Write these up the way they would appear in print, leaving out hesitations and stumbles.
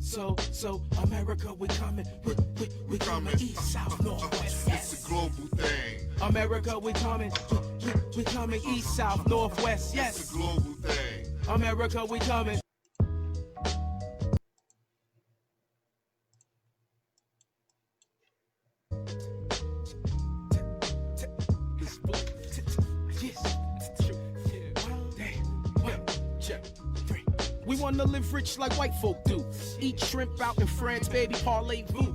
So America, we coming, we coming east, south, north, west, yes. It's a global thing. America, we coming, we coming east, south, north, west, yes. It's a global thing. America, we coming. We wanna live rich like white folk do. Eat shrimp out in France, baby, parlez-vous.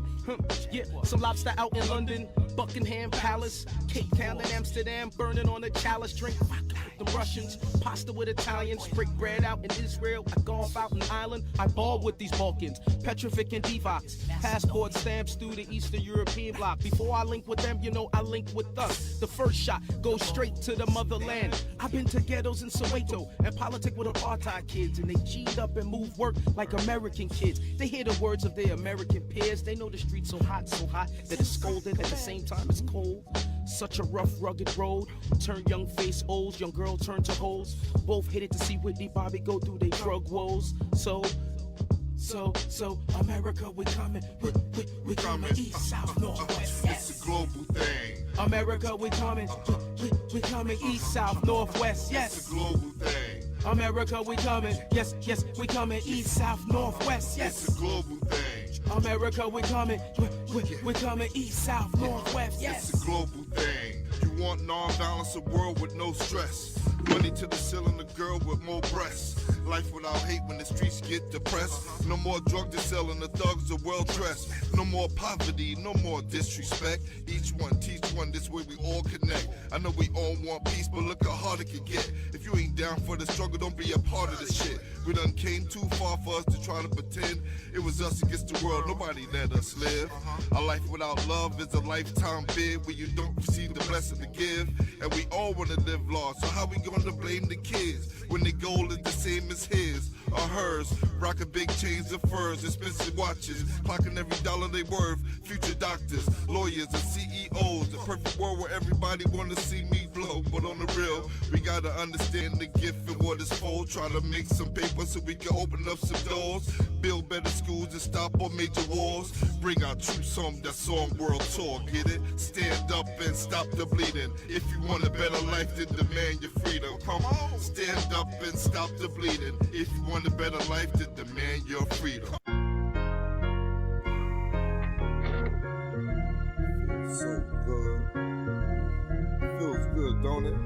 Yeah, some lobster out in London, Buckingham Palace, Cape Town and Amsterdam, burning on a chalice, drink vodka with the Russians, pasta with Italians, break bread out in Israel, I golf out in Ireland, I ball with these Balkans, Petrovic and Divox, passport stamps through the Eastern European bloc. Before I link with them, you know I link with us. The first shot goes straight to the motherland. I've been to ghettos in Soweto and politic with apartheid kids, and they G'd up and move work like American kids. They hear the words of their American peers. They know the streets so hot that it's scolding at the same time it's cold. Such a rough, rugged road. Turn young face olds, young girl turn to hoes. Both headed to see Whitney Bobby go through their drug woes. So America, we coming, we coming east, south, north, west, yes. It's a global thing. America, we coming, we coming east, south, north, west, yes. It's a global thing. America, we coming, yes, we coming east, south, north, west, yes. It's a global thing. America, we coming, we coming east, south, north, west, yes. It's a global thing. You want non-violence, a world with no stress. Money to the ceiling, a girl with more breasts. Life without hate when the streets get depressed. No more drug to sell and the thugs are well dressed. No more poverty, no more disrespect. Each one teach one, this way we all connect. I know we all want peace, but look how hard it can get. If you ain't down for the struggle, don't be a part of this shit. We done came too far for us to try to pretend it was us against the world. Nobody let us live. A life without love is a lifetime bid where you don't receive the blessing to give. And we all wanna live large, so how we gonna blame the kids when the goal is the same as his or hers? Rocking big chains and furs, expensive watches, clocking every dollar they worth. Future doctors, lawyers, and CEOs. The perfect world where everybody wanna see me blow. But on the real, we gotta understand the gift and what it's for. Try to make some paper so we can open up some doors. Build better schools and stop all major wars. Bring our troops home, that song world tour, get it? Stand up and stop the bleeding. If you want a better life, then demand your freedom. Come on, stand up and stop the bleeding. If you want a better life, then demand your freedom. Feels so good. Feels good, don't it?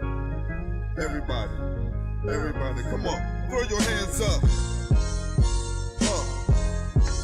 Everybody, come on, throw your hands up.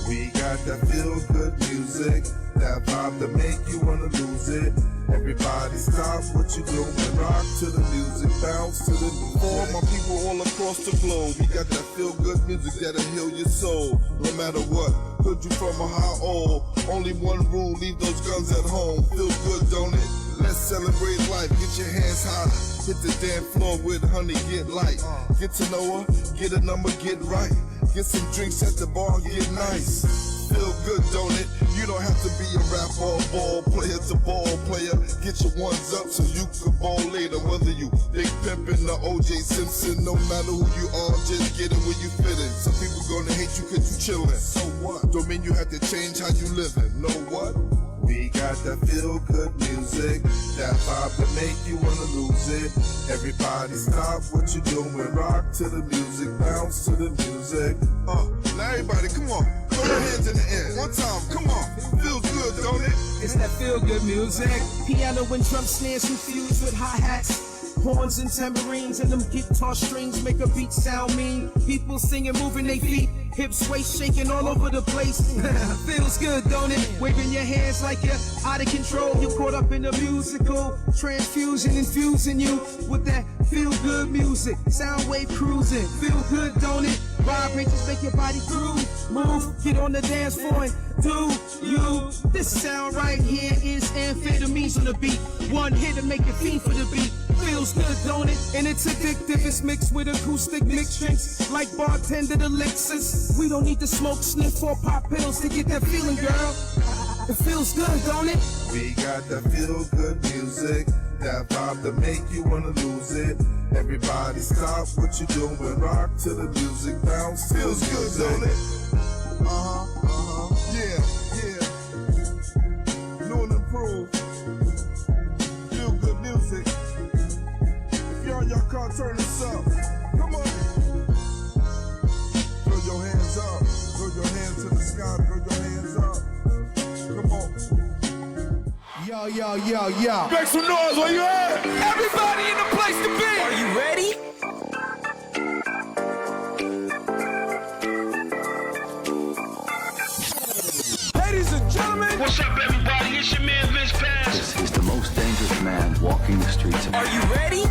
We got that feel-good music, that vibe that make you wanna lose it. Everybody stop what you doing, rock to the music, bounce to the music. For all my people all across the globe, we got that feel-good music that'll heal your soul. No matter what, good you from or how old, only one rule, leave those guns at home. Feel good, don't it? Let's celebrate life, get your hands high. Hit the damn floor with honey, get light. Get to know her, get a number, get right. Get some drinks at the bar, get nice. Feel good, don't it? You don't have to be a rapper or ball player to ball player. Get your ones up so you can ball later. Whether you Big Pimpin' or O.J. Simpson, no matter who you are, just get it where you fit in. Some people gonna hate you cause you chillin'. So what? Don't mean you have to change how you livin'. Know what? We got that feel-good music, that vibe that make you wanna lose it. Everybody stop what you doing, rock to the music, bounce to the music. Now everybody, come on, throw your hands in the air. One time, come on, feels good, don't it? It's that feel-good music. Piano and drum snares infused with hi-hats. Horns and tambourines and them guitar strings make a beat sound mean. People singing, moving their feet, hips, waist shaking all over the place. Feels good, don't it? Waving your hands like you're out of control. You're caught up in the musical transfusion, infusing you with that feel-good music. Sound wave cruising, feel good, don't it? Vibrations make your body groove, move, get on the dance floor and do you. This sound right here is amphetamines on the beat. One hit to make you fiend for the beat. Feels good, don't it? And it's addictive. It's mixed with acoustic mixed drinks like bartender elixirs. We don't need to smoke, sniff, or pop pills to get that feeling, girl. It feels good, don't it? We got that feel-good music, that vibe that make you wanna lose it. Everybody stop what you doing, rock to the music, bounce. Feels good, don't it? Yeah, yeah. New and improved. Feel good music. If you're on your car, turn this up. Come on. Throw your hands up. Throw your hands to the sky. Throw your hands up. Come on. Yo, yo, yo, yo. Make some noise where you at? Everybody in the place to be. Are you ready? Ladies and gentlemen. What's up, everybody? It's your man Vince Pass. This is the most dangerous man walking the streets of Are you ready?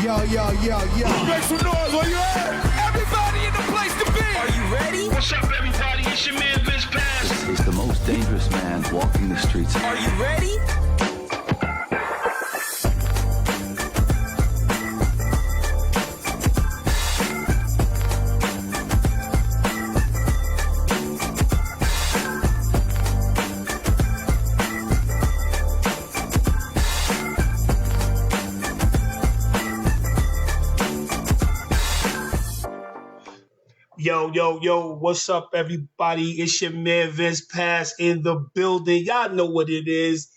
Yo, yo, yo, yo. Make some noise where you at? Everybody in the place to be. Are you ready? What's up, everybody? It's your man Vince Pass. This is the most dangerous man walking the streets of Are you ready? Yo, yo, yo, what's up, everybody? It's your man Vince Pass in the building. Y'all know what it is.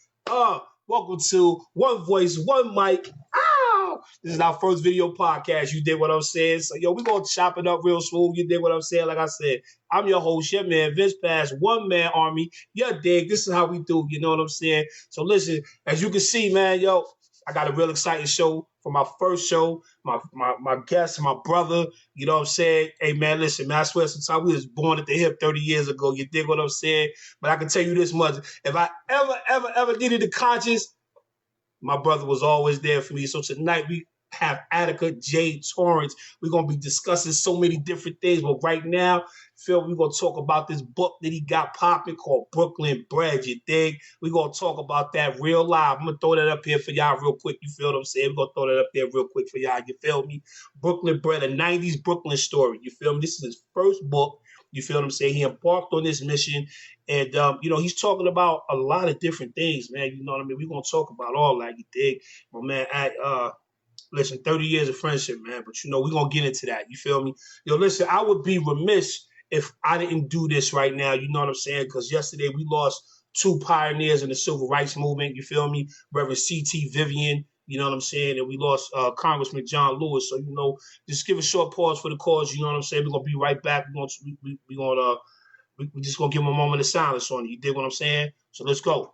Welcome to One Voice, One Mic. Ow! This is our first video podcast. You did what I'm saying. So, yo, we're going to chop it up real smooth. You did what I'm saying. Like I said, I'm your host, your man Vince Pass, one man army. You dig? This is how we do. You know what I'm saying? So, listen, as you can see, man, yo, I got a real exciting show for my first show. My guest, my brother, you know what I'm saying? Hey, man, listen, man, I swear sometimes we was born at the hip 30 years ago. You dig what I'm saying? But I can tell you this much. If I ever needed a conscience, my brother was always there for me. So tonight we have Attika J, Torrence. We're going to be discussing so many different things. But right now, Phil, we're going to talk about this book that he got popping called BRED, you dig? We're going to talk about that real live. I'm going to throw that up here for y'all real quick. You feel what I'm saying? We're going to throw that up there real quick for y'all. You feel me? BRED, a 90s Brooklyn story. You feel me? This is his first book. You feel what I'm saying? He embarked on this mission. And, you know, he's talking about a lot of different things, man. You know what I mean? We're going to talk about all that, you dig? But, man, listen, 30 years of friendship, man. But, you know, we're going to get into that. You feel me? Yo, listen, I would be remiss if I didn't do this right now. You know what I'm saying? Because yesterday we lost two pioneers in the civil rights movement. You feel me? Reverend C.T. Vivian. You know what I'm saying? And we lost Congressman John Lewis. So, you know, just give a short pause for the cause. You know what I'm saying? We're going to be right back. We're just going to give them a moment of silence on it. You dig what I'm saying? So let's go.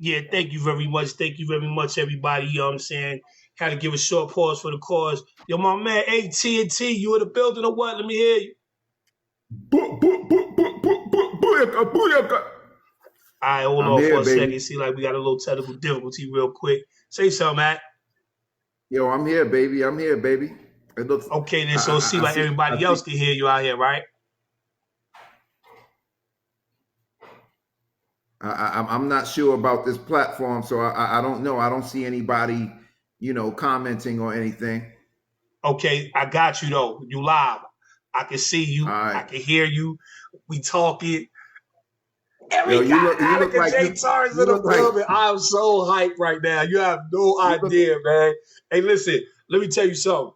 Yeah, thank you very much. Thank you very much, everybody. You know what I'm saying? Had to give a short pause for the cause. Yo, my man, AT&T, you in the building or what? Let me hear you. Booyaka. All right, hold I'm on here, for a baby. second. See, like we got a little technical difficulty real quick. Say something, Matt. Yo, I'm here, baby. I'm here, baby. It looks Okay, then, so it seems like everybody else can hear you out here, right? I'm not sure about this platform, so I don't know. I don't see anybody, you know, commenting or anything. Okay, I got you though. You live. I can see All you. I right. can hear you. We talking. And Yo, we got you look Attica like J Torrence in you the look like building. I'm so hyped right now. You have no you look idea, man. Hey, listen, let me tell you something.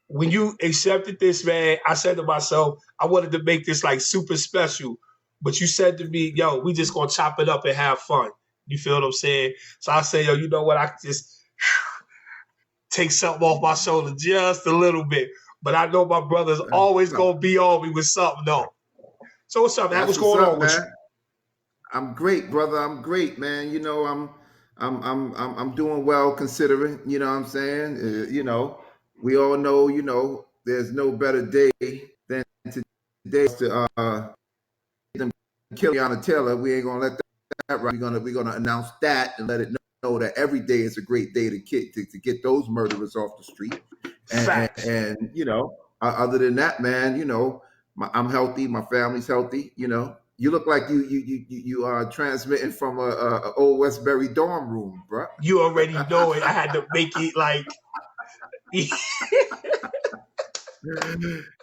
When you accepted this, man, I said to myself, I wanted to make this like super special. But you said to me, yo, we just gonna chop it up and have fun. You feel what I'm saying? So I say, yo, you know what? I can just take something off my shoulder just a little bit. But I know my brother's always gonna be on me with something though. So what's up, man? That's What's what's going up, on with you? man. I'm great, brother. I'm great, man. You know, I'm doing well considering. You know what I'm saying? We all know. There's no better day than today to them kill Breonna Taylor. We ain't gonna let that right. We're gonna announce that and let it know that every day is a great day to get those murderers off the street. Facts. And other than that, man, I'm healthy. My family's healthy. You look like you are transmitting from a old Westbury dorm room, bro. You already know it. I had to make it like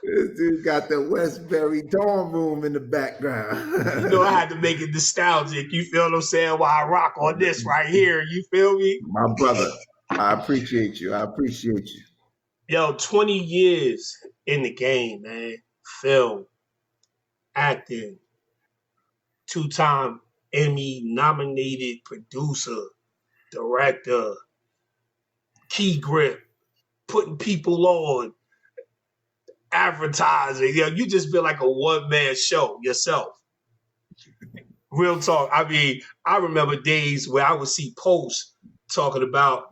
This dude got the Westbury dorm room in the you know, I background. had to make it nostalgic. You feel what I'm saying? While I rock on this right here. You feel me? My brother, I appreciate you. I appreciate you. Yo, 20 years in the game, man. Film, acting, two-time Emmy nominated producer, director, key grip, putting people on, advertising. Yo, you just been like a one-man show yourself. Real talk. I mean, I remember days where I would see posts talking about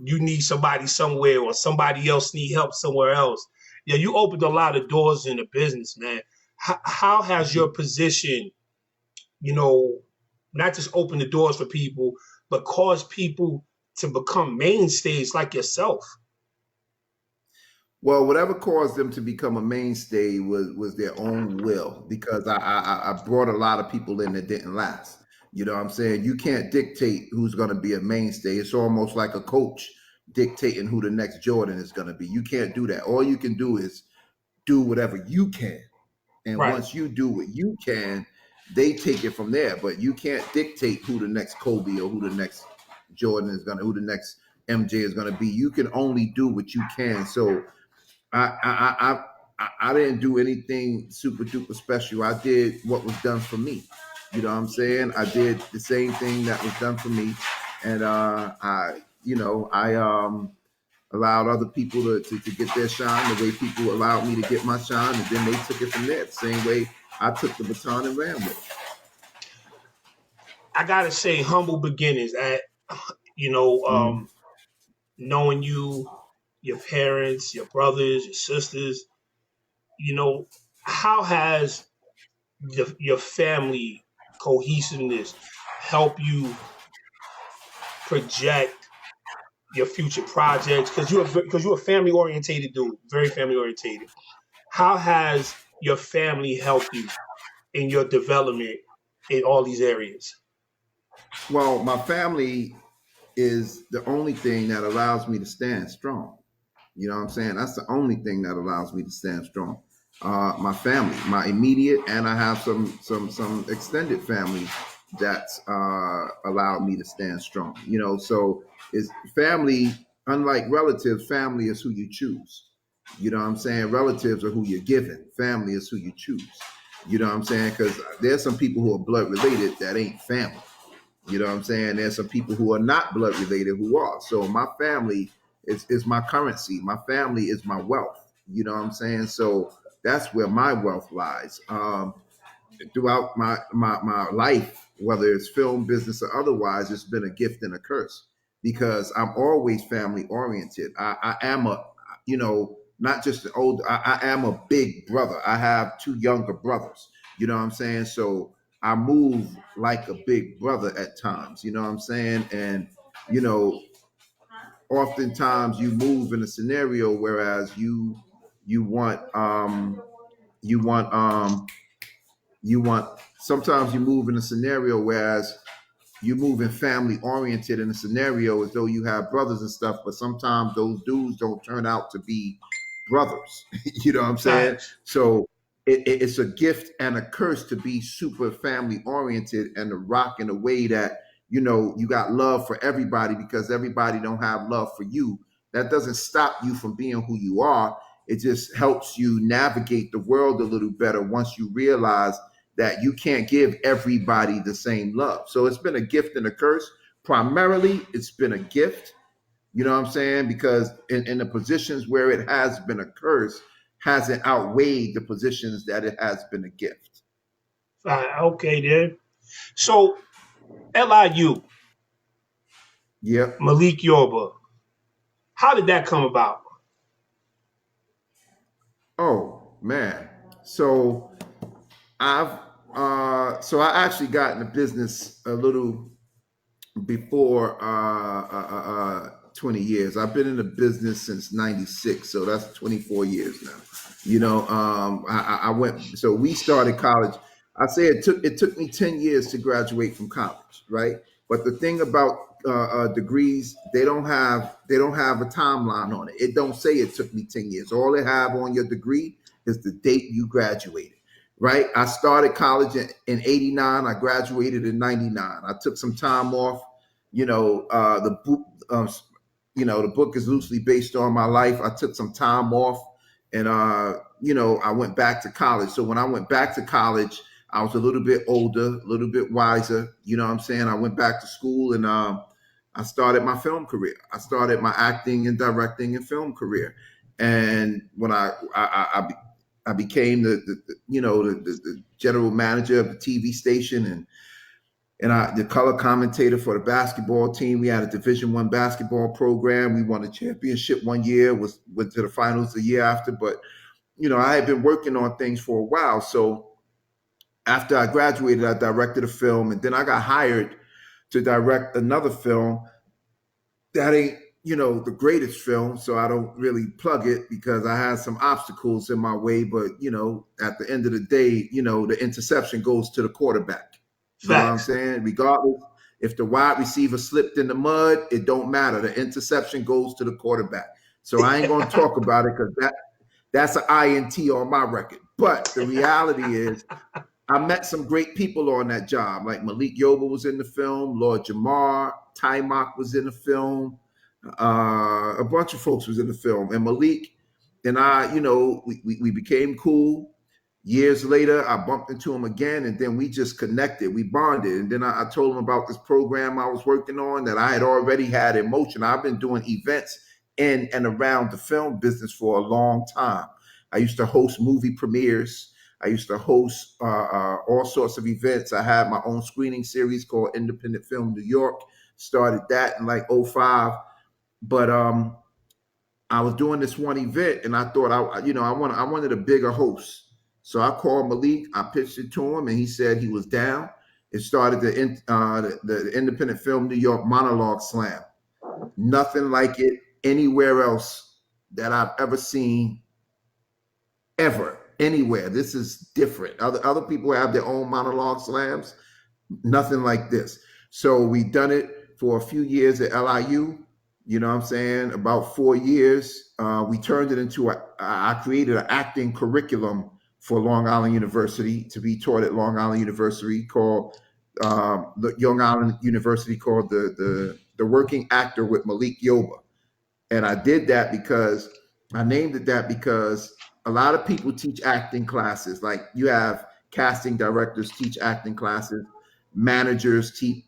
you need somebody somewhere or somebody else need help somewhere else. Yeah, you opened a lot of doors in the business, man. How has your position, you know, not just open the doors for people, but cause people to become mainstays like yourself? Well, whatever caused them to become a mainstay was their own will, because I brought a lot of people in that didn't last. You know what I'm saying? You can't dictate who's going to be a mainstay. It's almost like a coach dictating who the next Jordan is going to be. You can't do that. All you can do is do whatever you can. And Right. once you do what you can, they take it from there. But you can't dictate who the next Kobe or who the next Jordan is going to, who the next MJ is going to be. You can only do what you can. So I didn't do anything super duper special. I did what was done for me. You know what I'm saying? I did the same thing that was done for me, and I allowed other people to get their shine the way people allowed me to get my shine, and then they took it from there. The same way I took the baton and ran with it. I gotta say, humble beginnings. You know, Mhm. knowing you, your parents, your brothers, your sisters. You know, how has your family cohesiveness help you project your future projects? Because you're a family orientated dude, very family orientated. How has your family helped you in your development in all these areas? Well, my family is the only thing that allows me to stand strong. You know what I'm saying? That's the only thing that allows me to stand strong. My family, my immediate, and I have some extended family that's allowed me to stand strong. So it's family. Unlike relatives, family is who you choose. You know what I'm saying? Relatives are who you're given. Family is who you choose. You know what I'm saying? Because there's some people who are blood related that ain't family. You know what I'm saying? There's some people who are not blood related who are. So my family is my currency. My family is my wealth. You know what I'm saying? So that's where my wealth lies. Throughout my life, whether it's film business or otherwise, it's been a gift and a curse, because I'm always family oriented. I am not just an old, I am a big brother. I have two younger brothers. You know what I'm saying? So I move like a big brother at times. You know what I'm saying? And you know, oftentimes you move in a scenario whereas you want you want you want sometimes you move in a scenario whereas you moving family oriented in a scenario as though you have brothers and stuff, but sometimes those dudes don't turn out to be brothers. You know what I'm saying? Facts. So it's a gift and a curse to be super family oriented and to rock in a way that, you know, you got love for everybody because everybody don't have love for you. That doesn't stop you from being who you are. It just helps you navigate the world a little better once you realize that you can't give everybody the same love. So it's been a gift and a curse. Primarily, it's been a gift. You know what I'm saying? Because in the positions where it has been a curse, hasn't outweighed the positions that it has been a gift. Okay, then. So LIU, Yep. Malik Yoba, how did that come about? Oh man. So I actually got in the business a little before 20 years. I've been in the business since 96, so that's 24 years now. You know, I went, so we started college. I say it took me 10 years to graduate from college, right? But the thing about degrees, they don't have a timeline on it. It don't say it took me 10 years. All they have on your degree is the date you graduated. Right. I started college in 89. I graduated in 99. I took some time off. You know, the book, the book is loosely based on my life. I took some time off and, I went back to college. So when I went back to college, I was a little bit older, a little bit wiser. You know what I'm saying? I went back to school and I started my film career. I started my acting and directing and film career. And when I became the general manager of the TV station and the color commentator for the basketball team. We had a Division I basketball program. We won a championship one year, went to the finals the year after. But I had been working on things for a while. So after I graduated, I directed a film, and then I got hired to direct another film that ain't the greatest film, so I don't really plug it because I had some obstacles in my way. But at the end of the day, the interception goes to the quarterback. You know what I'm saying? Regardless, if the wide receiver slipped in the mud, it don't matter. The interception goes to the quarterback. So I ain't gonna talk about it because that's an INT on my record. But the reality is, I met some great people on that job. Like Malik Yoba was in the film, Lord Jamar, Timok was in the film. A bunch of folks was in the film, and Malik and I, we became cool. Years later, I bumped into him again, and then we just connected. We bonded, and then I told him about this program I was working on that I had already had in motion. I've been doing events in and around the film business for a long time. I used to host movie premieres. I used to host all sorts of events. I had my own screening series called Independent Film New York. Started that in like 05. But I was doing this one event, and I thought I wanted a bigger host. So I called Malik. I pitched it to him, and he said he was down. It started the Independent Film New York Monologue Slam. Nothing like it anywhere else that I've ever seen, ever, anywhere. This is different. Other people have their own monologue slams. Nothing like this. So we done it for a few years at LIU. You know what I'm saying? About 4 years. We turned it into I created an acting curriculum for Long Island University to be taught at Long Island University called the Young Island University called the Working Actor with Malik Yoba. And I did that because I named it that because a lot of people teach acting classes. Like you have casting directors teach acting classes, managers teach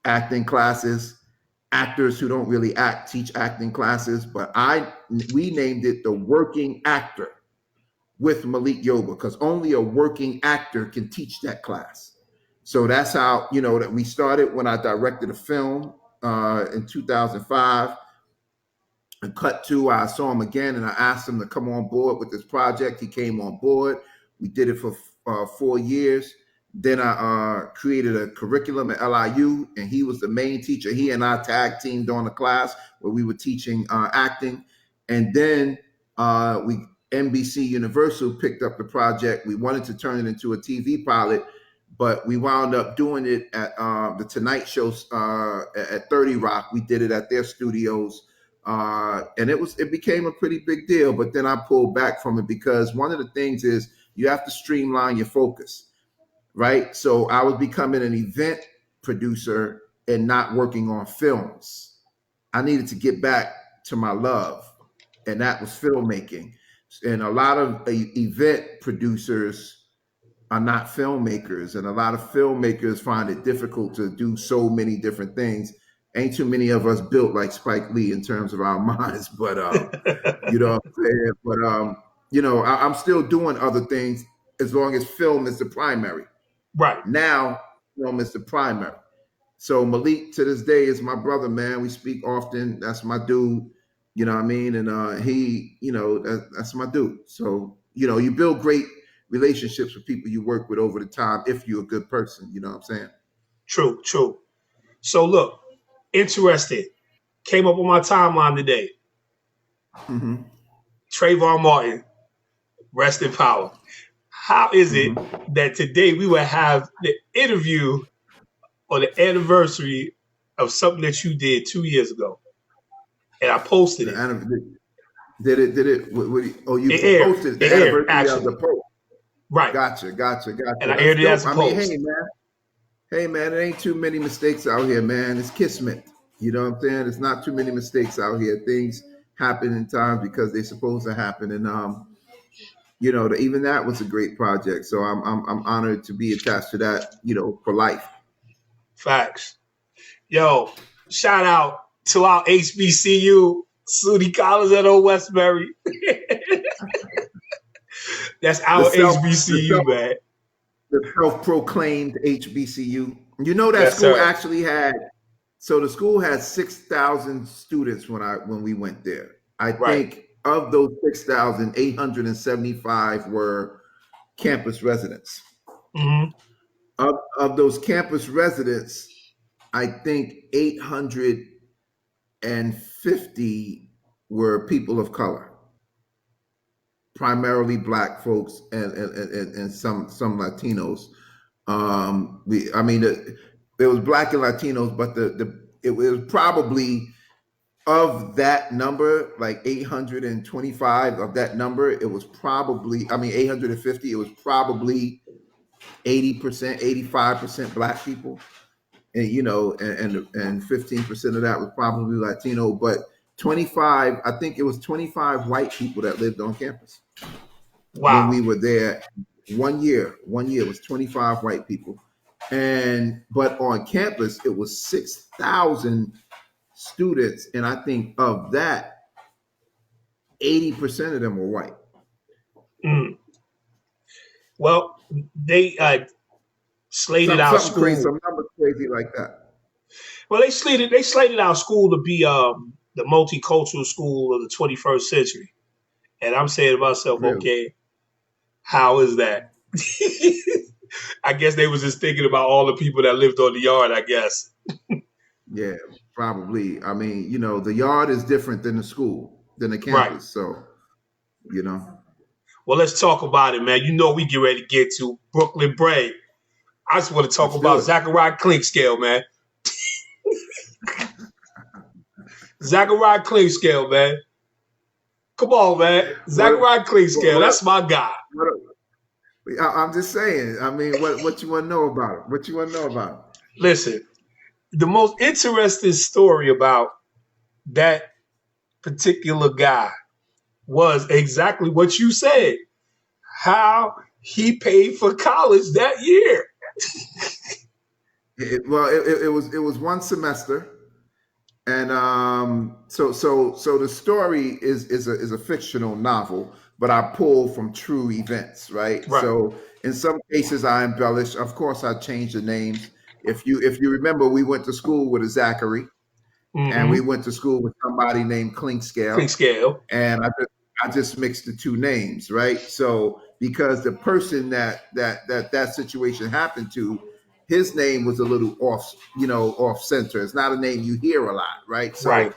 acting classes, actors who don't really act teach acting classes. But we named it the Working Actor with Malik Yoba because only a working actor can teach that class. So that's how, that we started when I directed a film in 2005. And cut to, I saw him again and I asked him to come on board with this project. He came on board. We did it for 4 years. Then I created a curriculum at LIU, and he was the main teacher. He and I tag teamed on a class where we were teaching acting. And then NBC Universal picked up the project. We wanted to turn it into a TV pilot, but we wound up doing it at the Tonight Show at 30 Rock. We did it at their studios, and it became a pretty big deal. But then I pulled back from it because one of the things is you have to streamline your focus, right? So I was becoming an event producer and not working on films. I needed to get back to my love, and that was filmmaking. And a lot of event producers are not filmmakers, and a lot of filmmakers find it difficult to do so many different things. Ain't too many of us built like Spike Lee in terms of our minds, but you know what I'm saying? But you know, I'm still doing other things as long as film is the primary. Right. Now, film is the primary. So Malik to this day is my brother, man. We speak often. That's my dude. You know what I mean? And he, you know, that's my dude. So, you know, you build great relationships with people you work with over the time if you're a good person. You know what I'm saying? True, true. So look, interested. Came up on my timeline today. Mm-hmm. Trayvon Martin, rest in power. How is it that today we would have the interview or the anniversary of something that you did 2 years ago? And I posted it. Did it? Oh, you It posted the aired, anniversary of the post. Right. Gotcha. And I aired it as a post. Hey man, it ain't too many mistakes out here, man. It's kismet. You know what I'm saying? It's not too many mistakes out here. Things happen in times because they're supposed to happen. And you know, even that was a great project. So I'm honored to be attached to that, you know, for life. Facts. Yo, shout out to our HBCU, SUNY College at Old Westbury. That's our HBCU, man. The self-proclaimed HBCU. You know that Yes, school sir. actually had. So the school had 6,000 students when we went there. I think of those 6,000, 875 were campus residents. Mm-hmm. Of those campus residents, I think 850 were people of color, primarily Black folks and some Latinos. It was Black and Latinos, but it was probably of that number, like 825 of that number, it was probably 850. It was probably 80%, 85% Black people. And you know, and 15% of that was probably Latino, but 25, I think it was 25 white people that lived on campus. Wow. When we were there 1 year it was 25 white people. But on campus, it was 6,000 students. And I think of that, 80% of them were white. Mm. Well, they slated our school. Some numbers crazy like that. Well, they slated our school to be the multicultural school of the 21st century. And I'm saying to myself, Really? okay, how is that? I guess they was just thinking about all the people that lived on the yard, I guess. Yeah, probably. I mean, you know, the yard is different than the school, than the campus. Right. So, you know. Well, let's talk about it, man. You know we get ready to get to Brooklyn BRED. I just want to talk about Zachariah Clinkscale, man. Zachariah Clinkscale, man. Come on, man. Zachariah Clinkscale, that's my guy. I'm just saying. I mean, what you want to know about it? What you want to know about it? Listen, the most interesting story about that particular guy was exactly what you said. How he paid for college that year. It was one semester, and so the story is a fictional novel, but I pull from true events, right? So in some cases I embellish. Of course, I change the names. If you remember, we went to school with a Zachary, and we went to school with somebody named Clinkscale, and I just mixed the two names, right? So because the person that situation happened to, his name was a little off center. It's not a name you hear a lot, right? So,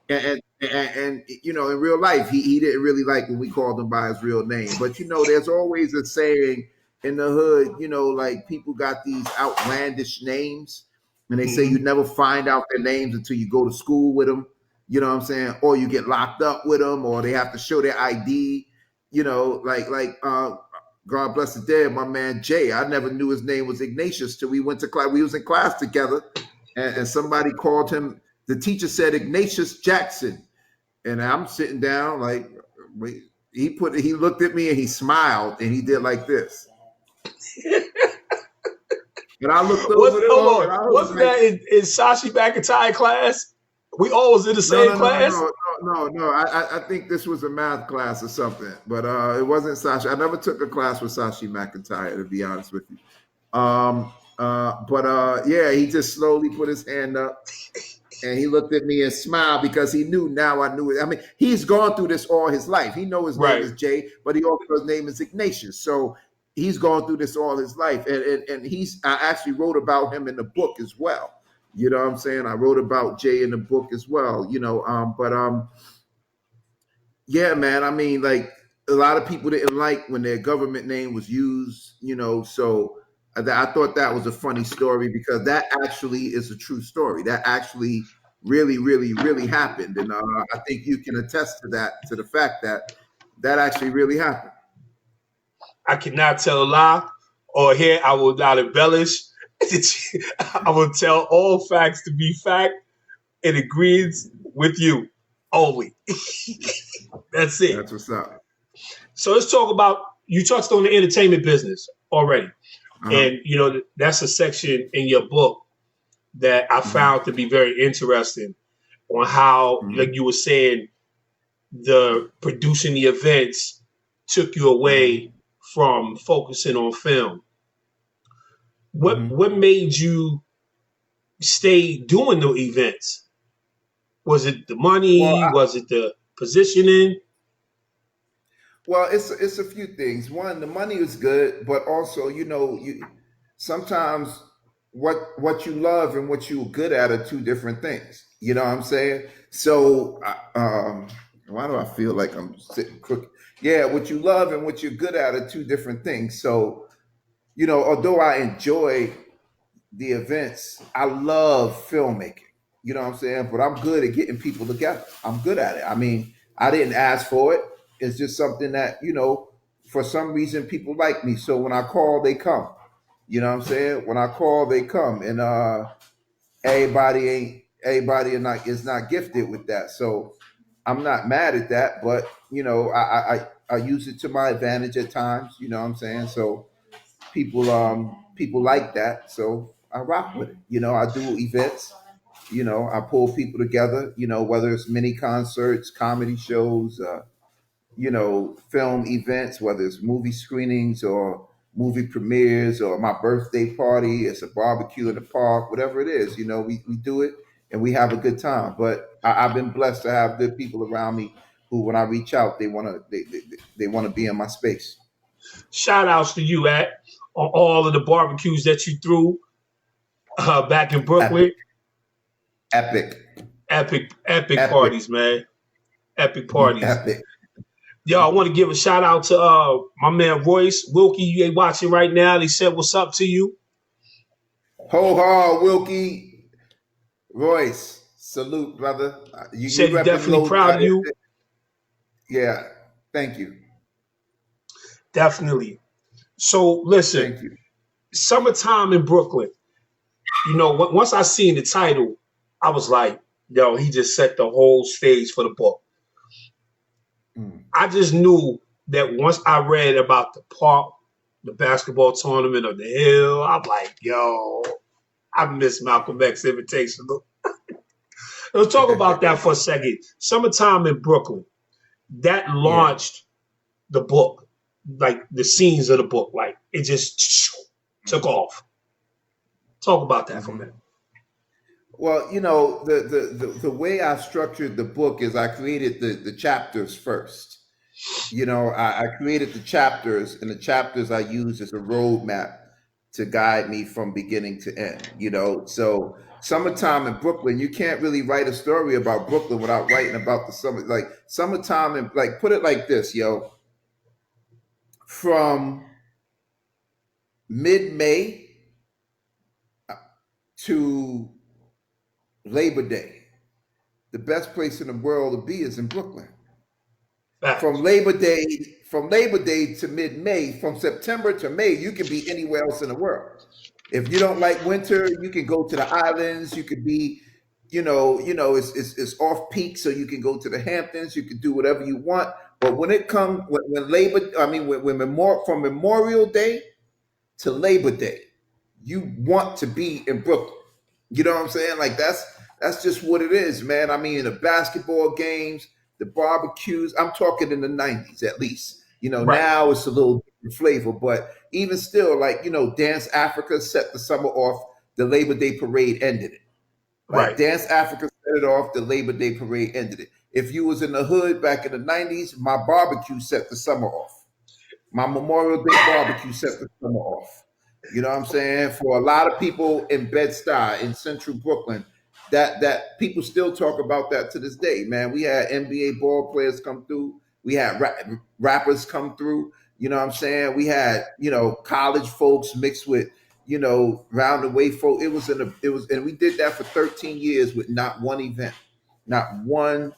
and you know, in real life, he didn't really like when we called him by his real name. But you know, there's always a saying in the hood, you know, like people got these outlandish names, and they say you never find out their names until you go to school with them. You know what I'm saying? Or you get locked up with them, or they have to show their ID. You know, God bless the dead, my man Jay. I never knew his name was Ignatius till we went to class. We was in class together, and somebody called him. The teacher said Ignatius Jackson, and I'm sitting down like, wait. He looked at me and he smiled and he did like this. And I looked over there. Wasn't that in Sashi McIntyre class? We all was in the same class? No. I think this was a math class or something, but it wasn't Sashi. I never took a class with Sashi McIntyre, to be honest with you. Yeah, he just slowly put his hand up and he looked at me and smiled because he knew now I knew it. I mean, he's gone through this all his life. He knows his name is Jay, but he also his name is Ignatius. So he's gone through this all his life. And I actually wrote about him in the book as well. You know what I'm saying? I wrote about Jay in the book as well, you know, yeah, man. I mean, like a lot of people didn't like when their government name was used, you know, so I thought that was a funny story because that actually is a true story. That actually really, really, really happened. And I think you can attest to that, to the fact that that actually really happened. I cannot tell a lie, or here I will not embellish. I will tell all facts to be fact. It agrees with you only. That's it. That's what's up. So let's talk about, you touched on the entertainment business already. And, you know, that's a section in your book that I found to be very interesting on how, like you were saying, the producing the events took you away from focusing on film. What made you stay doing the events? Was it the money? Was it the positioning? Well, it's a few things. One, the money is good, but also, you know, sometimes what you love and what you're good at are two different things. You know what I'm saying? So, why do I feel like I'm sitting crooked? Yeah, what you love and what you're good at are two different things. So, you know, although I enjoy the events, I love filmmaking. You know what I'm saying? But I'm good at getting people together. I'm good at it. I mean, I didn't ask for it. It's just something that, you know, for some reason people like me. So when I call, they come. You know what I'm saying? When I call, they come. And everybody is not gifted with that. So I'm not mad at that, but you know, I use it to my advantage at times, you know what I'm saying? So people like that. So I rock with it. You know, I do events, you know, I pull people together, you know, whether it's mini concerts, comedy shows, you know, film events, whether it's movie screenings or movie premieres or my birthday party, it's a barbecue in the park, whatever it is, you know, we do it and we have a good time. But I've been blessed to have good people around me who, when I reach out, they want to be in my space. Shout outs to you, on all of the barbecues that you threw back in Brooklyn. Epic parties, man. Epic parties. Epic. Yo, I want to give a shout out to my man Royce. Wilkie, you ain't watching right now. They said what's up to you. Ho ha, Wilkie. Royce, salute, brother. You said he's definitely proud of you. Yeah, thank you. Definitely. So listen, thank you. Summertime in Brooklyn. You know, once I seen the title, I was like, yo, he just set the whole stage for the book. I just knew that once I read about the park, the basketball tournament of the Hill, I'm like, yo, I miss Malcolm X's invitation. Let's talk about that for a second. Summertime in Brooklyn, that launched the book, like the scenes of the book, like it just took off. Talk about that for a minute. Well, you know, the way I structured the book is I created the chapters first. You know, I created the chapters, and the chapters I use as a roadmap to guide me from beginning to end. You know, so Summertime in Brooklyn, you can't really write a story about Brooklyn without writing about the summer. Like summertime, and like put it like this, yo. From mid-May to Labor Day. The best place in the world to be is in Brooklyn. Facts. From Labor Day to mid-May, from September to May, you can be anywhere else in the world. If you don't like winter, you can go to the islands. You could be, it's off peak, so you can go to the Hamptons. You can do whatever you want. But when it comes, from Memorial Day to Labor Day, you want to be in Brooklyn. You know what I'm saying? Like that's just what it is, man. I mean, the basketball games, the barbecues. I'm talking in the '90s at least. Right. Now it's a little different flavor, but even still, like Dance Africa set the summer off. The Labor Day parade ended it. Like Right. Dance Africa set it off. The Labor Day parade ended it. If you was in the hood back in the '90s, my barbecue set the summer off. My Memorial Day barbecue set the summer off. You know what I'm saying? For a lot of people in Bed-Stuy, in central Brooklyn, that people still talk about that to this day, man. We had NBA ball players come through. We had rappers come through. You know what I'm saying? We had, college folks mixed with, round the way folk. And we did that for 13 years with not one event, not one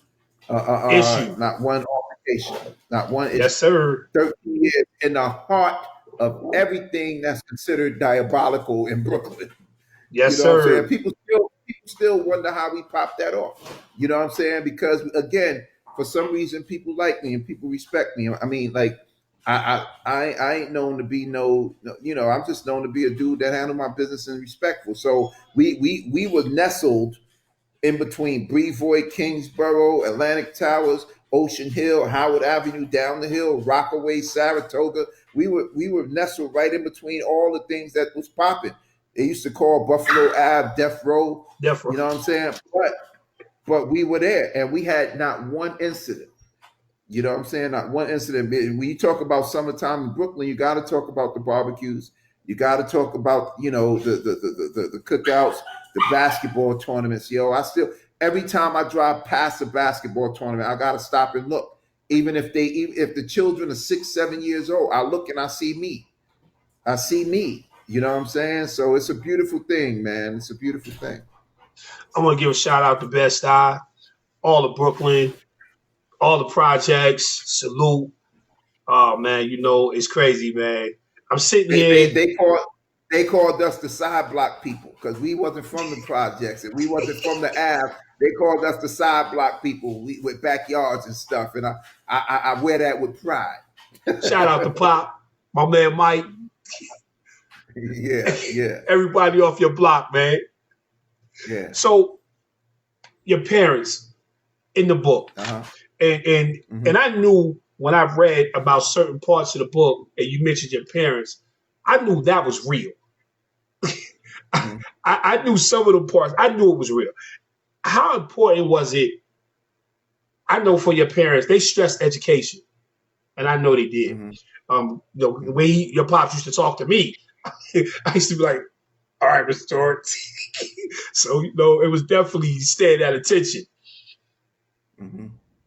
Issue. not one altercation, not one issue. Yes, sir. 13 years in the heart of everything that's considered diabolical in Brooklyn. Yes, You know what I'm sir. saying? People still wonder how we popped that off. You know what I'm saying? Because again, for some reason, people like me and people respect me. I mean, like, I ain't known to be I'm just known to be a dude that handle my business and respectful. So we were nestled in between Brevoort, Kingsborough, Atlantic Towers, Ocean Hill, Howard Avenue, down the hill, Rockaway, Saratoga. We were nestled right in between all the things that was popping. They used to call Buffalo Ave Death Row. Death Row. You know what I'm saying? But we were there, and we had not one incident. You know what I'm saying? Not one incident. When you talk about summertime in Brooklyn, you got to talk about the barbecues. You got to talk about the cookouts, the basketball tournaments. Every time I drive past a basketball tournament, I got to stop and look. Even if the children are 6, 7 years old, I look and I see me. I see me. You know what I'm saying? So it's a beautiful thing, man. It's a beautiful thing. I want to give a shout out to Bed-Stuy, all of Brooklyn, all the projects. Salute. Oh man, it's crazy, man. I'm sitting here. They called us the side block people because we wasn't from the projects and we wasn't from the Ave. They called us the side block people with backyards and stuff, and I wear that with pride. Shout out to Pop, my man Mike. Yeah. Everybody off your block, man. Yeah. So your parents in the book, Uh-huh. and I knew when I read about certain parts of the book, and you mentioned your parents, I knew that was real. I knew some of the parts. I knew it was real. How important was it? I know for your parents, they stressed education, and I know they did. The way your pops used to talk to me, I used to be like, "All right, Mr. Torrence." So it was definitely staying at attention.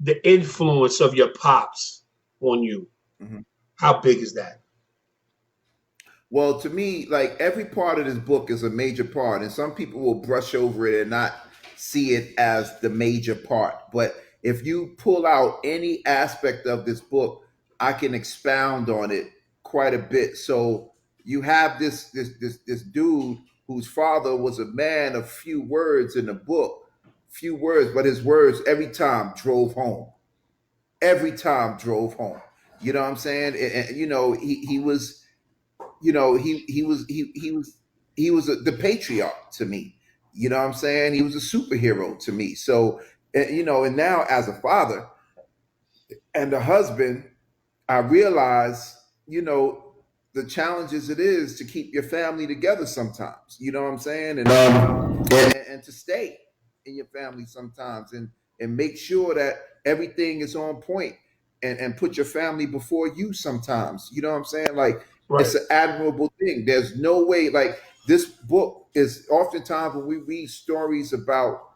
The influence of your pops on you, how big is that? Well, to me, like every part of this book is a major part, and some people will brush over it and not see it as the major part. But if you pull out any aspect of this book, I can expound on it quite a bit. So you have this dude whose father was a man of few words in the book, few words, but his words every time drove home. Every time drove home. You know what I'm saying? And he was. He was the patriarch to me. You know what I'm saying? He was a superhero to me. So, and now as a father and a husband, I realize, the challenges it is to keep your family together sometimes. You know what I'm saying? And to stay in your family sometimes and make sure that everything is on point and put your family before you sometimes. You know what I'm saying? Like, Right. It's an admirable thing. There's no way, like, this book is oftentimes when we read stories about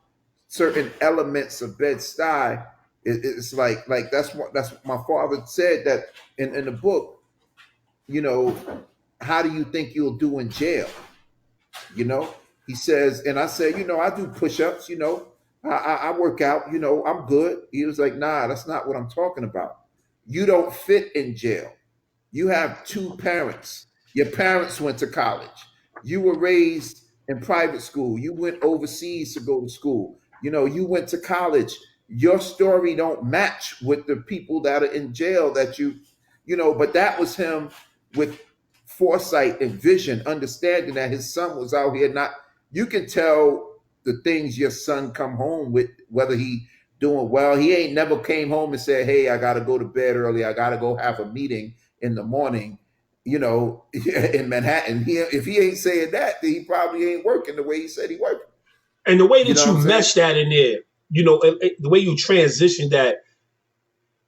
certain elements of Bed-Stuy, it's like that's what my father said that in the book, how do you think you'll do in jail? You know, he says, and I said, I do push-ups, I work out, I'm good. He was like, nah, that's not what I'm talking about. You don't fit in jail. You have two parents. Your parents went to college. You were raised in private school. You went overseas to go to school. You went to college. Your story don't match with the people that are in jail that but that was him with foresight and vision, understanding that his son was out here not, you can tell the things your son come home with, whether he doing well. He ain't never came home and said, hey, I got to go to bed early. I got to go have a meeting in the morning, in Manhattan. If he ain't saying that, then he probably ain't working the way he said he working. And the way that you mesh that in there, the way you transition that,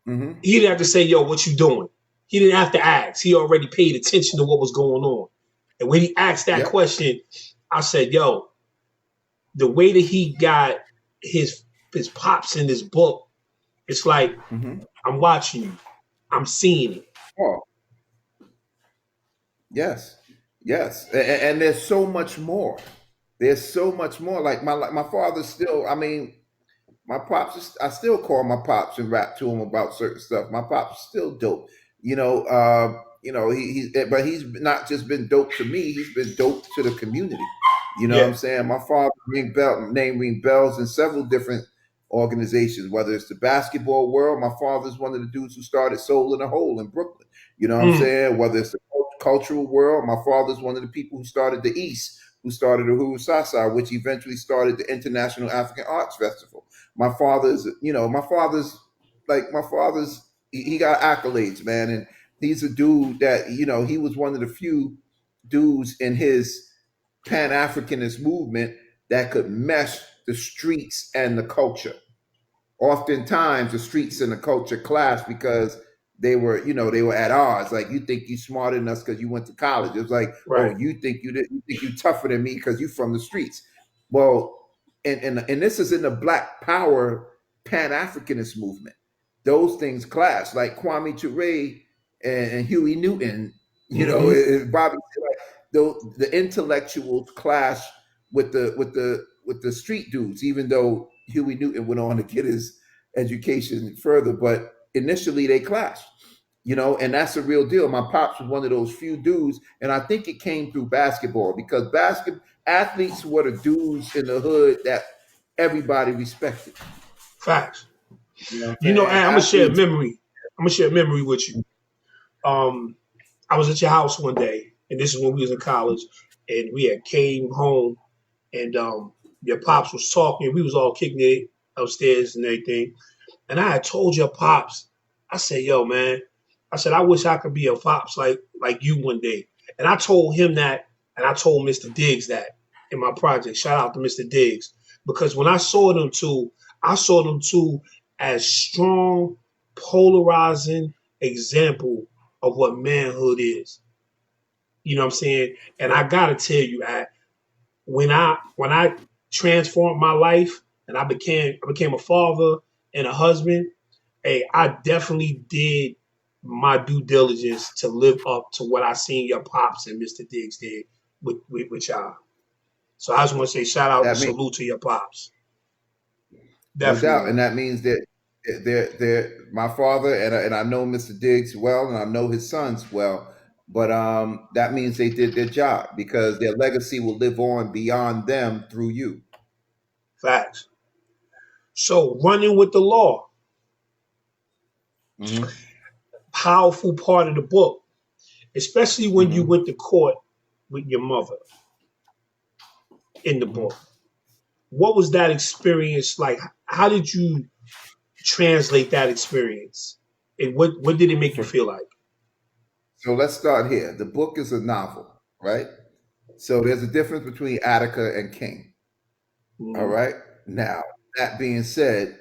he didn't have to say, yo, what you doing? He didn't have to ask. He already paid attention to what was going on. And when he asked that question, I said, yo, the way that he got his pops in this book, it's like, I'm watching you. I'm seeing it. Oh. Yes. And there's so much more. There's so much more. Like my father still, my pops, I still call my pops and rap to him about certain stuff. My pops is still dope. But he's not just been dope to me, he's been dope to the community. What I'm saying? My father ring bells in several different organizations, whether it's the basketball world. My father's one of the dudes who started Soul in a Hole in Brooklyn. What I'm saying? Whether it's the cultural world, my father's one of the people who started the East, who started the Huru Sasa, which eventually started the International African Arts Festival. My father's he got accolades, man. And he's a dude that, he was one of the few dudes in his Pan-Africanist movement that could mesh the streets and the culture. Oftentimes the streets and the culture clash because they were at odds. Like, you think you smarter than us because you went to college. It was like, right. Oh, you think you tougher than me because you from the streets. Well, and this is in the Black Power Pan-Africanist movement. Those things clash. Like Kwame Ture and Huey Newton, Bobby, the intellectuals clash with the street dudes, even though Huey Newton went on to get his education further, but initially they clashed, and that's a real deal. My pops was one of those few dudes, and I think it came through basketball, because athletes were the dudes in the hood that everybody respected. Facts. I'm gonna share a memory. I'm gonna share a memory with you. I was at your house one day, and this is when we was in college, and we had came home, and your pops was talking. We was all kicking it upstairs and everything. And I had told your pops, I said, yo, man, I said, I wish I could be a pops like you one day. And I told him that, and I told Mr. Diggs that in my project. Shout out to Mr. Diggs. Because when I saw them two as strong, polarizing example of what manhood is. You know what I'm saying? And I gotta tell you, when I transformed my life and I became a father and a husband, I definitely did my due diligence to live up to what I seen your pops and Mr. Diggs did with y'all. So I just want to say shout out and salute to your pops. Definitely. No doubt. And that means that they're my father, and I know Mr. Diggs well, and I know his sons well. But that means they did their job, because their legacy will live on beyond them through you. Facts. So running with the law. Powerful part of the book, especially when you went to court with your mother in the book. What was that experience like? How did you translate that experience? And what did it make you feel like? So let's start here. The book is a novel, right? So there's a difference between Attica and King. All right. Now, that being said,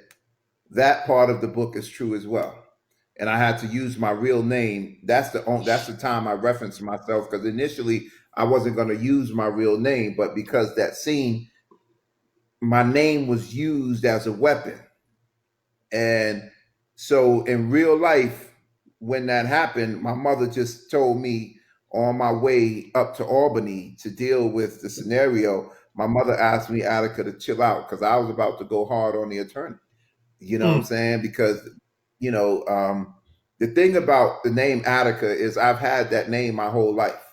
that part of the book is true as well. And I had to use my real name. That's the time I referenced myself, because initially I wasn't going to use my real name, but because that scene, my name was used as a weapon. And so in real life, when that happened, my mother just told me, on my way up to Albany to deal with the scenario, my mother asked me, Attica, to chill out because I was about to go hard on the attorney. You know what I'm saying? Because, you know, the thing about the name Attica is I've had that name my whole life.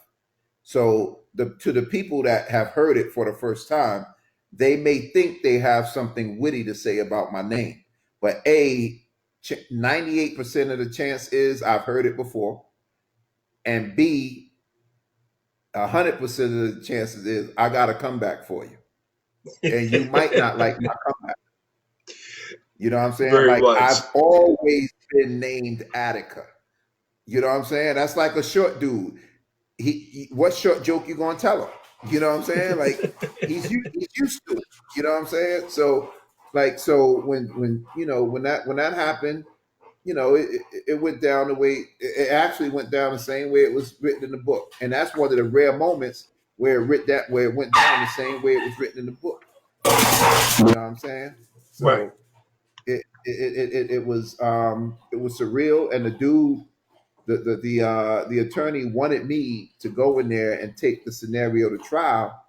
So to the people that have heard it for the first time, they may think they have something witty to say about my name. But 98% of the chance is I've heard it before. And B, 100% of the chances is I got a comeback for you. And you might not like my comeback. You know what I'm saying? Very Like much. I've always been named Attica. You know what I'm saying? That's like a short dude. He what short joke you gonna tell him? You know what I'm saying? Like he's used to it. You know what I'm saying? So when you know when that happened, you know it went down the way it actually went down the same way it was written in the book, and that's one of the rare moments where it went down the same way it was written in the book. You know what I'm saying? So Right. it was surreal, and the dude. The attorney wanted me to go in there and take the scenario to trial,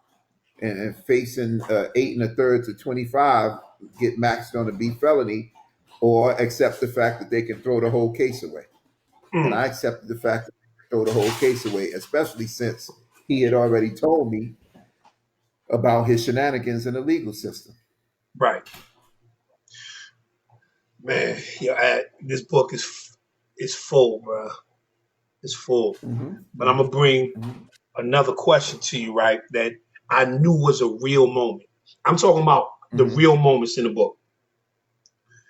and facing 8 1/3 to 25, get maxed on a B felony, or accept the fact that they can throw the whole case away. And I accepted the fact that they could throw the whole case away, especially since he had already told me about his shenanigans in the legal system. Right. Man, this book is full, bro. It's full. But I'm gonna bring another question to you, right? That I knew was a real moment. I'm talking about the real moments in the book,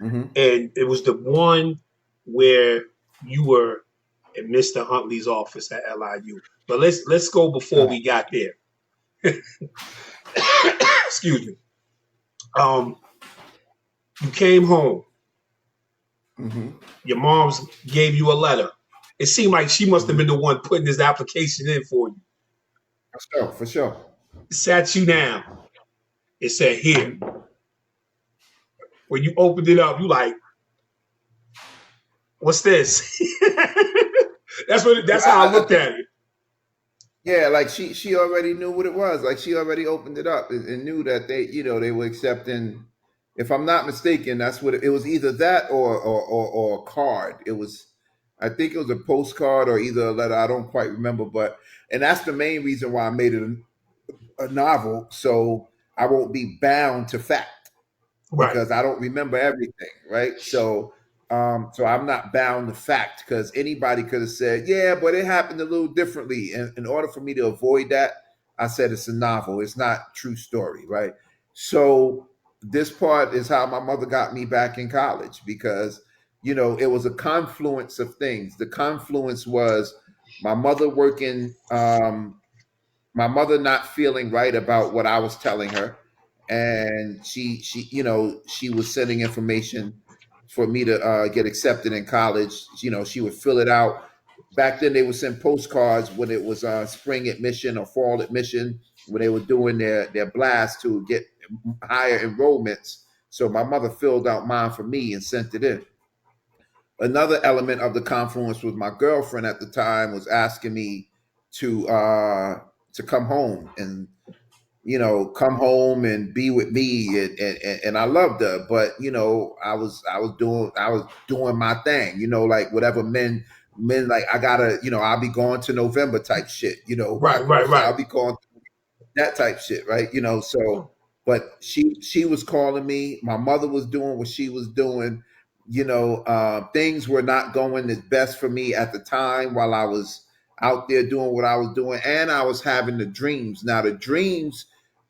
and it was the one where you were in Mr. Huntley's office at LIU. But let's go before we got there. Excuse me. You came home. Your mom's gave you a letter. It seemed like she must have been the one putting this application in for you. For sure. Sat you down. It said, here. When you opened it up, you like, what's this? That's how I looked at it. Yeah, like she already knew what it was. Like she already opened it up and knew that they were accepting. If I'm not mistaken, that's what it was. Either that or a card. I think it was a postcard or either a letter. I don't quite remember, and that's the main reason why I made it a novel, so I won't be bound to fact, because I don't remember everything, right? So I'm not bound to fact, because anybody could have said, yeah, but it happened a little differently. And in order for me to avoid that, I said it's a novel. It's not true story, right? So this part is how my mother got me back in college, because, you know, it was a confluence of things. The confluence was my mother my mother not feeling right about what I was telling her. And she was sending information for me to get accepted in college. You know, she would fill it out. Back then they would send postcards when it was spring admission or fall admission, when they were doing their blast to get higher enrollments. So my mother filled out mine for me and sent it in. Another element of the confluence was my girlfriend at the time was asking me to come home and, you know, come home and be with me, and I loved her, but, you know, I was doing my thing, you know, like whatever men like, I gotta, you know, I'll be going to November type shit, you know, right. I'll be going that type shit, right? You know, so, but she was calling me. My mother was doing what she was doing. You know, things were not going as best for me at the time while I was out there doing what I was doing, and I was having the dreams. Now, the dreams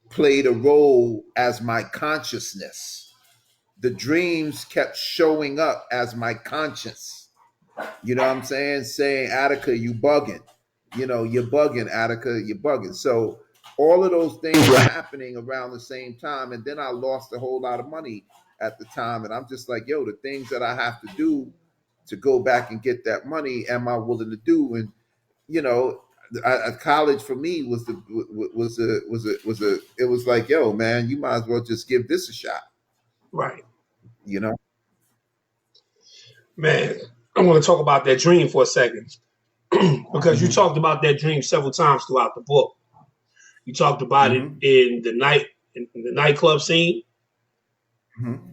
played a role as my consciousness. The dreams kept showing up as my conscience. You know what I'm saying? Saying, Attica, you bugging. You know, you're bugging, Attica, you're bugging. So all of those things were happening around the same time. And then I lost a whole lot of money at the time. And I'm just like, yo, the things that I have to do to go back and get that money, am I willing to do? And, you know, college for me was it was like, yo, man, you might as well just give this a shot. Right. You know? Man, I want to talk about that dream for a second. because you talked about that dream several times throughout the book. You talked about it in the nightclub scene.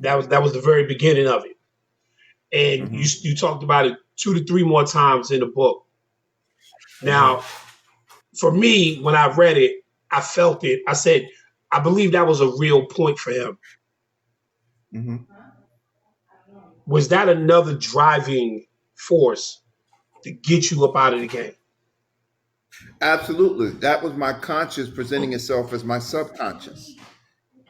That was the very beginning of it, and you talked about it 2 to 3 more times in the book. Now, for me, when I read it, I felt it. I said, I believe that was a real point for him. Was that another driving force to get you up out of the game? Absolutely. That was my conscious presenting itself as my subconscious.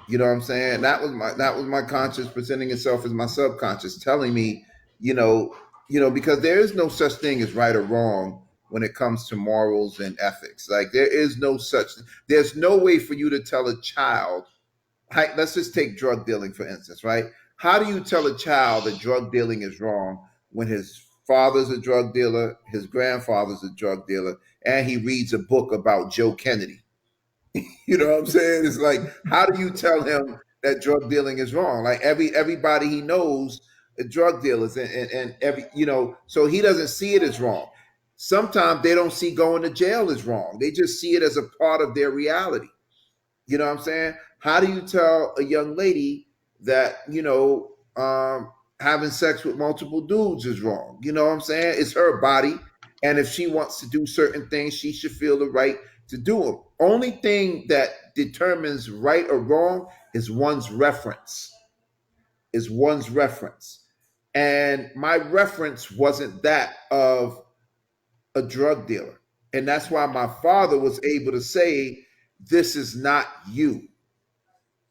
You know what I'm saying? That was my conscious presenting itself as my subconscious, telling me, because there is no such thing as right or wrong when it comes to morals and ethics. Like there's no way for you to tell a child, let's just take drug dealing, for instance, right? How do you tell a child that drug dealing is wrong when his father's a drug dealer, his grandfather's a drug dealer, and he reads a book about Joe Kennedy? You know what I'm saying? It's like, how do you tell him that drug dealing is wrong? Like everybody he knows are drug dealers and so he doesn't see it as wrong. Sometimes they don't see going to jail as wrong. They just see it as a part of their reality. You know what I'm saying? How do you tell a young lady that, having sex with multiple dudes is wrong? You know what I'm saying? It's her body. And if she wants to do certain things, she should feel the right to do them. Only thing that determines right or wrong is one's reference. And my reference wasn't that of a drug dealer. And that's why my father was able to say, this is not you.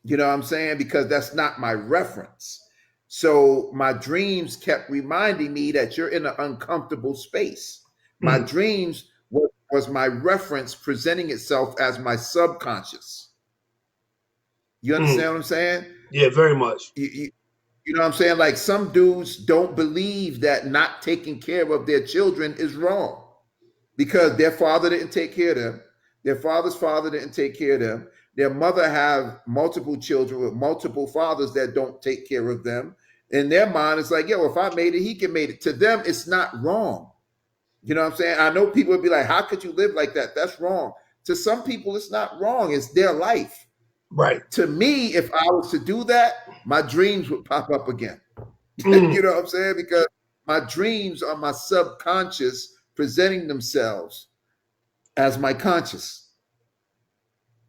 You know what I'm saying? Because that's not my reference. So my dreams kept reminding me that you're in an uncomfortable space. My dreams was my reference presenting itself as my subconscious. You understand what I'm saying? Yeah, very much. You know what I'm saying? Like some dudes don't believe that not taking care of their children is wrong because their father didn't take care of them. Their father's father didn't take care of them. Their mother have multiple children with multiple fathers that don't take care of them. In their mind, it's like, if I made it, he can make it. To them, it's not wrong. You know what I'm saying? I know people would be like, how could you live like that? That's wrong. To some people, it's not wrong. It's their life. Right. To me, if I was to do that, my dreams would pop up again. You know what I'm saying? Because my dreams are my subconscious presenting themselves as my conscious.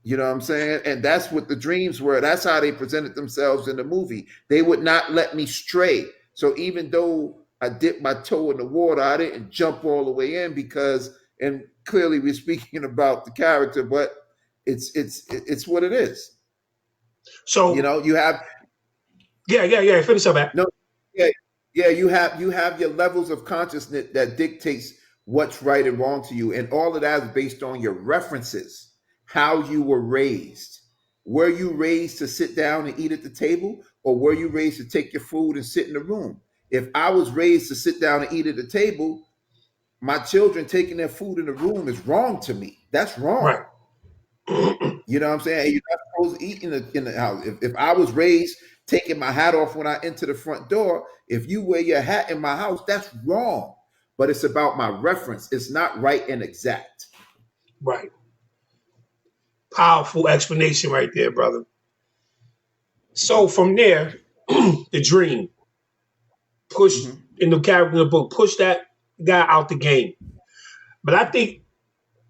You know what I'm saying? And that's what the dreams were. That's how they presented themselves in the movie. They would not let me stray. So even though I dipped my toe in the water, I didn't jump all the way in because, and clearly we're speaking about the character, but it's what it is. So you have finish up, man. No, you have your levels of consciousness that dictates what's right and wrong to you, and all of that is based on your references, how you were raised. Were you raised to sit down and eat at the table, or were you raised to take your food and sit in the room? If I was raised to sit down and eat at the table, my children taking their food in the room is wrong to me. That's wrong. Right. You know what I'm saying? You're not supposed to eat in the house. If I was raised taking my hat off when I enter the front door, if you wear your hat in my house, that's wrong. But it's about my reference. It's not right and exact. Right. Powerful explanation right there, brother. So from there, the dream pushed in the character in the book, push that guy out the game. But I think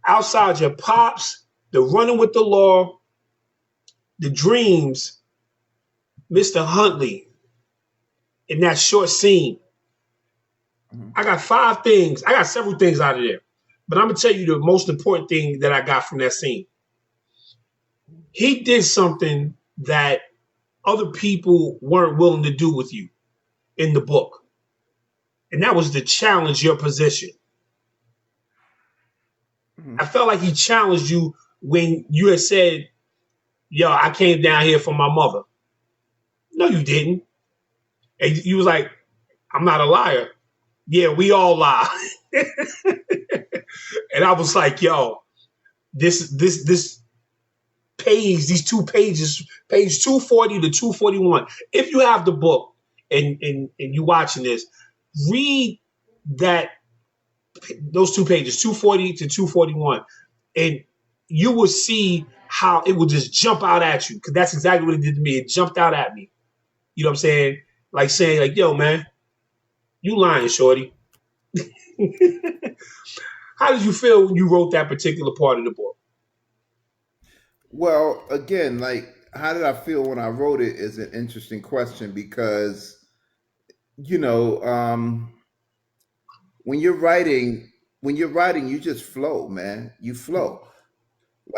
outside your pops, the running with the law, the dreams, Mr. Huntley, in that short scene, I got 5 things. I got several things out of there. But I'm going to tell you the most important thing that I got from that scene. He did something that other people weren't willing to do with you in the book. And that was to challenge your position. I felt like he challenged you when you had said, I came down here for my mother. No, you didn't. And you was like, I'm not a liar. Yeah, we all lie. And I was like, this page, these 2 pages, page 240 to 241. If you have the book and you watching this, read that those two pages, 240 to 241, and you will see how it will just jump out at you, because that's exactly what it did to me. It jumped out at me. You know what I'm saying? Like saying, like, yo, man, you lying, shorty. How did you feel when you wrote that particular part of the book? Well, again, like, how did I feel when I wrote it is an interesting question because, you know, when you're writing, you just flow, man. You flow.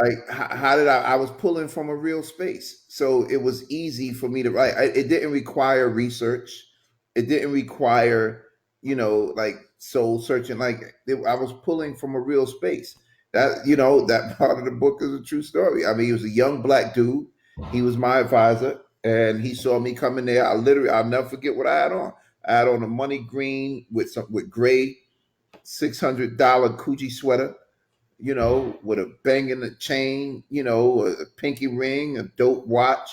Like, how did I was pulling from a real space, so it was easy for me to write. It didn't require research. It didn't require, like, soul searching. Like, I was pulling from a real space. That, that part of the book is a true story. I mean, he was a young black dude. He was my advisor, and he saw me coming there. I'll never forget what I had on. I had on a money green with gray $600 Coogee sweater, with a bang in the chain, a pinky ring, a dope watch,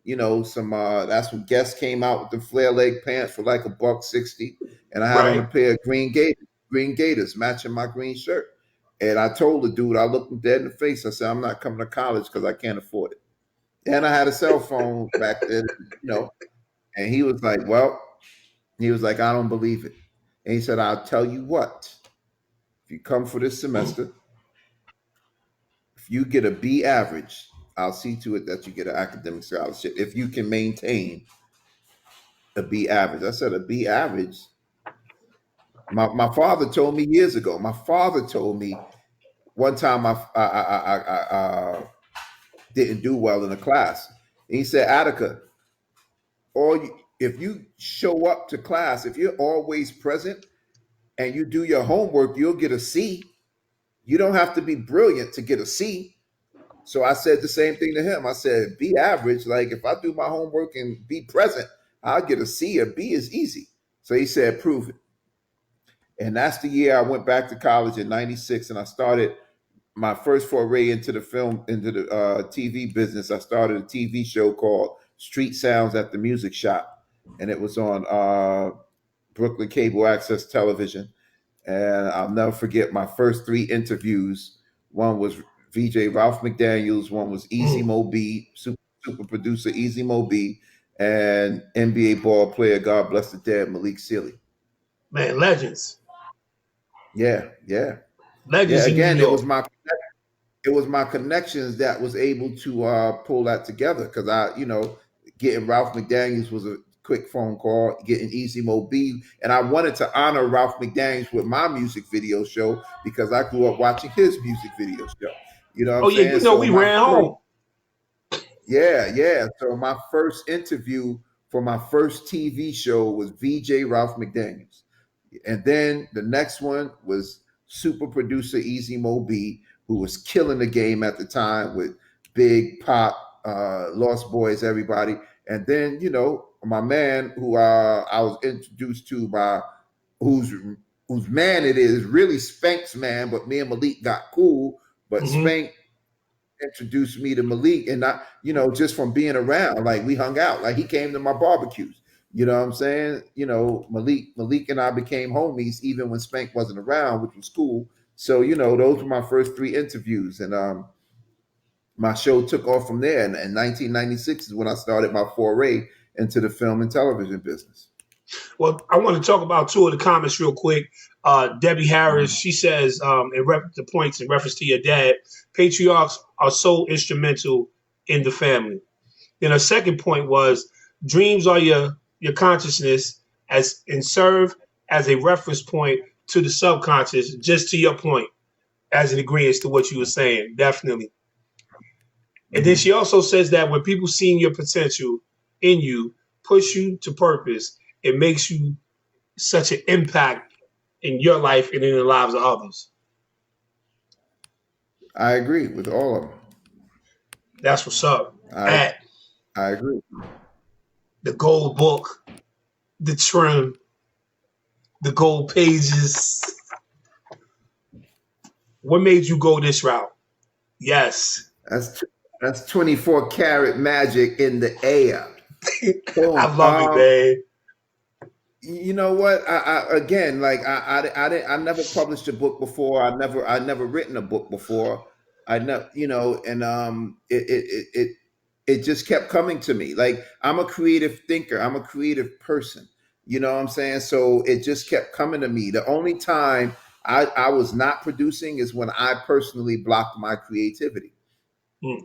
that's when Guess came out with the flare leg pants for like $160. And I had on a Right. pair of green gators matching my green shirt. And I told the dude, I looked him dead in the face. I said, I'm not coming to college because I can't afford it. And I had a cell phone back then, and he was like, I don't believe it. And he said, I'll tell you what, if you come for this semester, if you get a B average, I'll see to it that you get an academic scholarship. If you can maintain a B average. I said, a B average? My father told me years ago. My father told me one time I didn't do well in a class. And he said, Attica, if you show up to class, if you're always present and you do your homework, you'll get a C. You don't have to be brilliant to get a C. So I said the same thing to him. I said, be average. Like, if I do my homework and be present, I'll get a C. A B is easy. So he said, prove it. And that's the year I went back to college in '96, and I started my first foray into the TV business. I started a TV show called Street Sounds at the Music Shop, and it was on Brooklyn Cable Access Television. And I'll never forget my first 3 interviews. One was VJ Ralph McDaniels, one was Easy Mo B, super producer Easy Mo B, and NBA ball player, God bless the dead, Malik Sealy. Man, legends. Yeah. Legends in New Again, York. it was my connections that was able to pull that together, because getting Ralph McDaniels was a quick phone call, getting Easy Mo B, and I wanted to honor Ralph McDaniels with my music video show because I grew up watching his music video show. You know what I'm saying? So we ran home. Yeah. So my first interview for my first TV show was VJ Ralph McDaniels. And then the next one was super producer Easy Mo B, who was killing the game at the time with Big Pop, Lost Boys, everybody. And then, my man who I was introduced to by whose man it is, really Spank's man, but me and Malik got cool. But Spank introduced me to Malik, and I, just from being around, like, we hung out, like, he came to my barbecues. You know what I'm saying? Malik and I became homies even when Spank wasn't around, which was cool. So, those were my first 3 interviews, and my show took off from there. And in 1996 is when I started my foray into the film and television business. Well, I want to talk about 2 of the comments real quick. Debbie Harris, she says, the points in reference to your dad, patriarchs are so instrumental in the family. Then her second point was, dreams are your consciousness and serve as a reference point to the subconscious, just to your point, as an agreement to what you were saying, definitely. And then she also says that when people see your potential in you, push you to purpose, it makes you such an impact in your life and in the lives of others. I agree with all of them. That's what's up. I agree. The gold book, the trim, the gold pages. What made you go this route? Yes. That's 24 karat magic in the air. I love it, man. You know what? I again, like I never published a book before. I never written a book before. I never, and it just kept coming to me. Like I'm a creative thinker. I'm a creative person. You know what I'm saying? So it just kept coming to me. The only time I was not producing is when I personally blocked my creativity. Mm.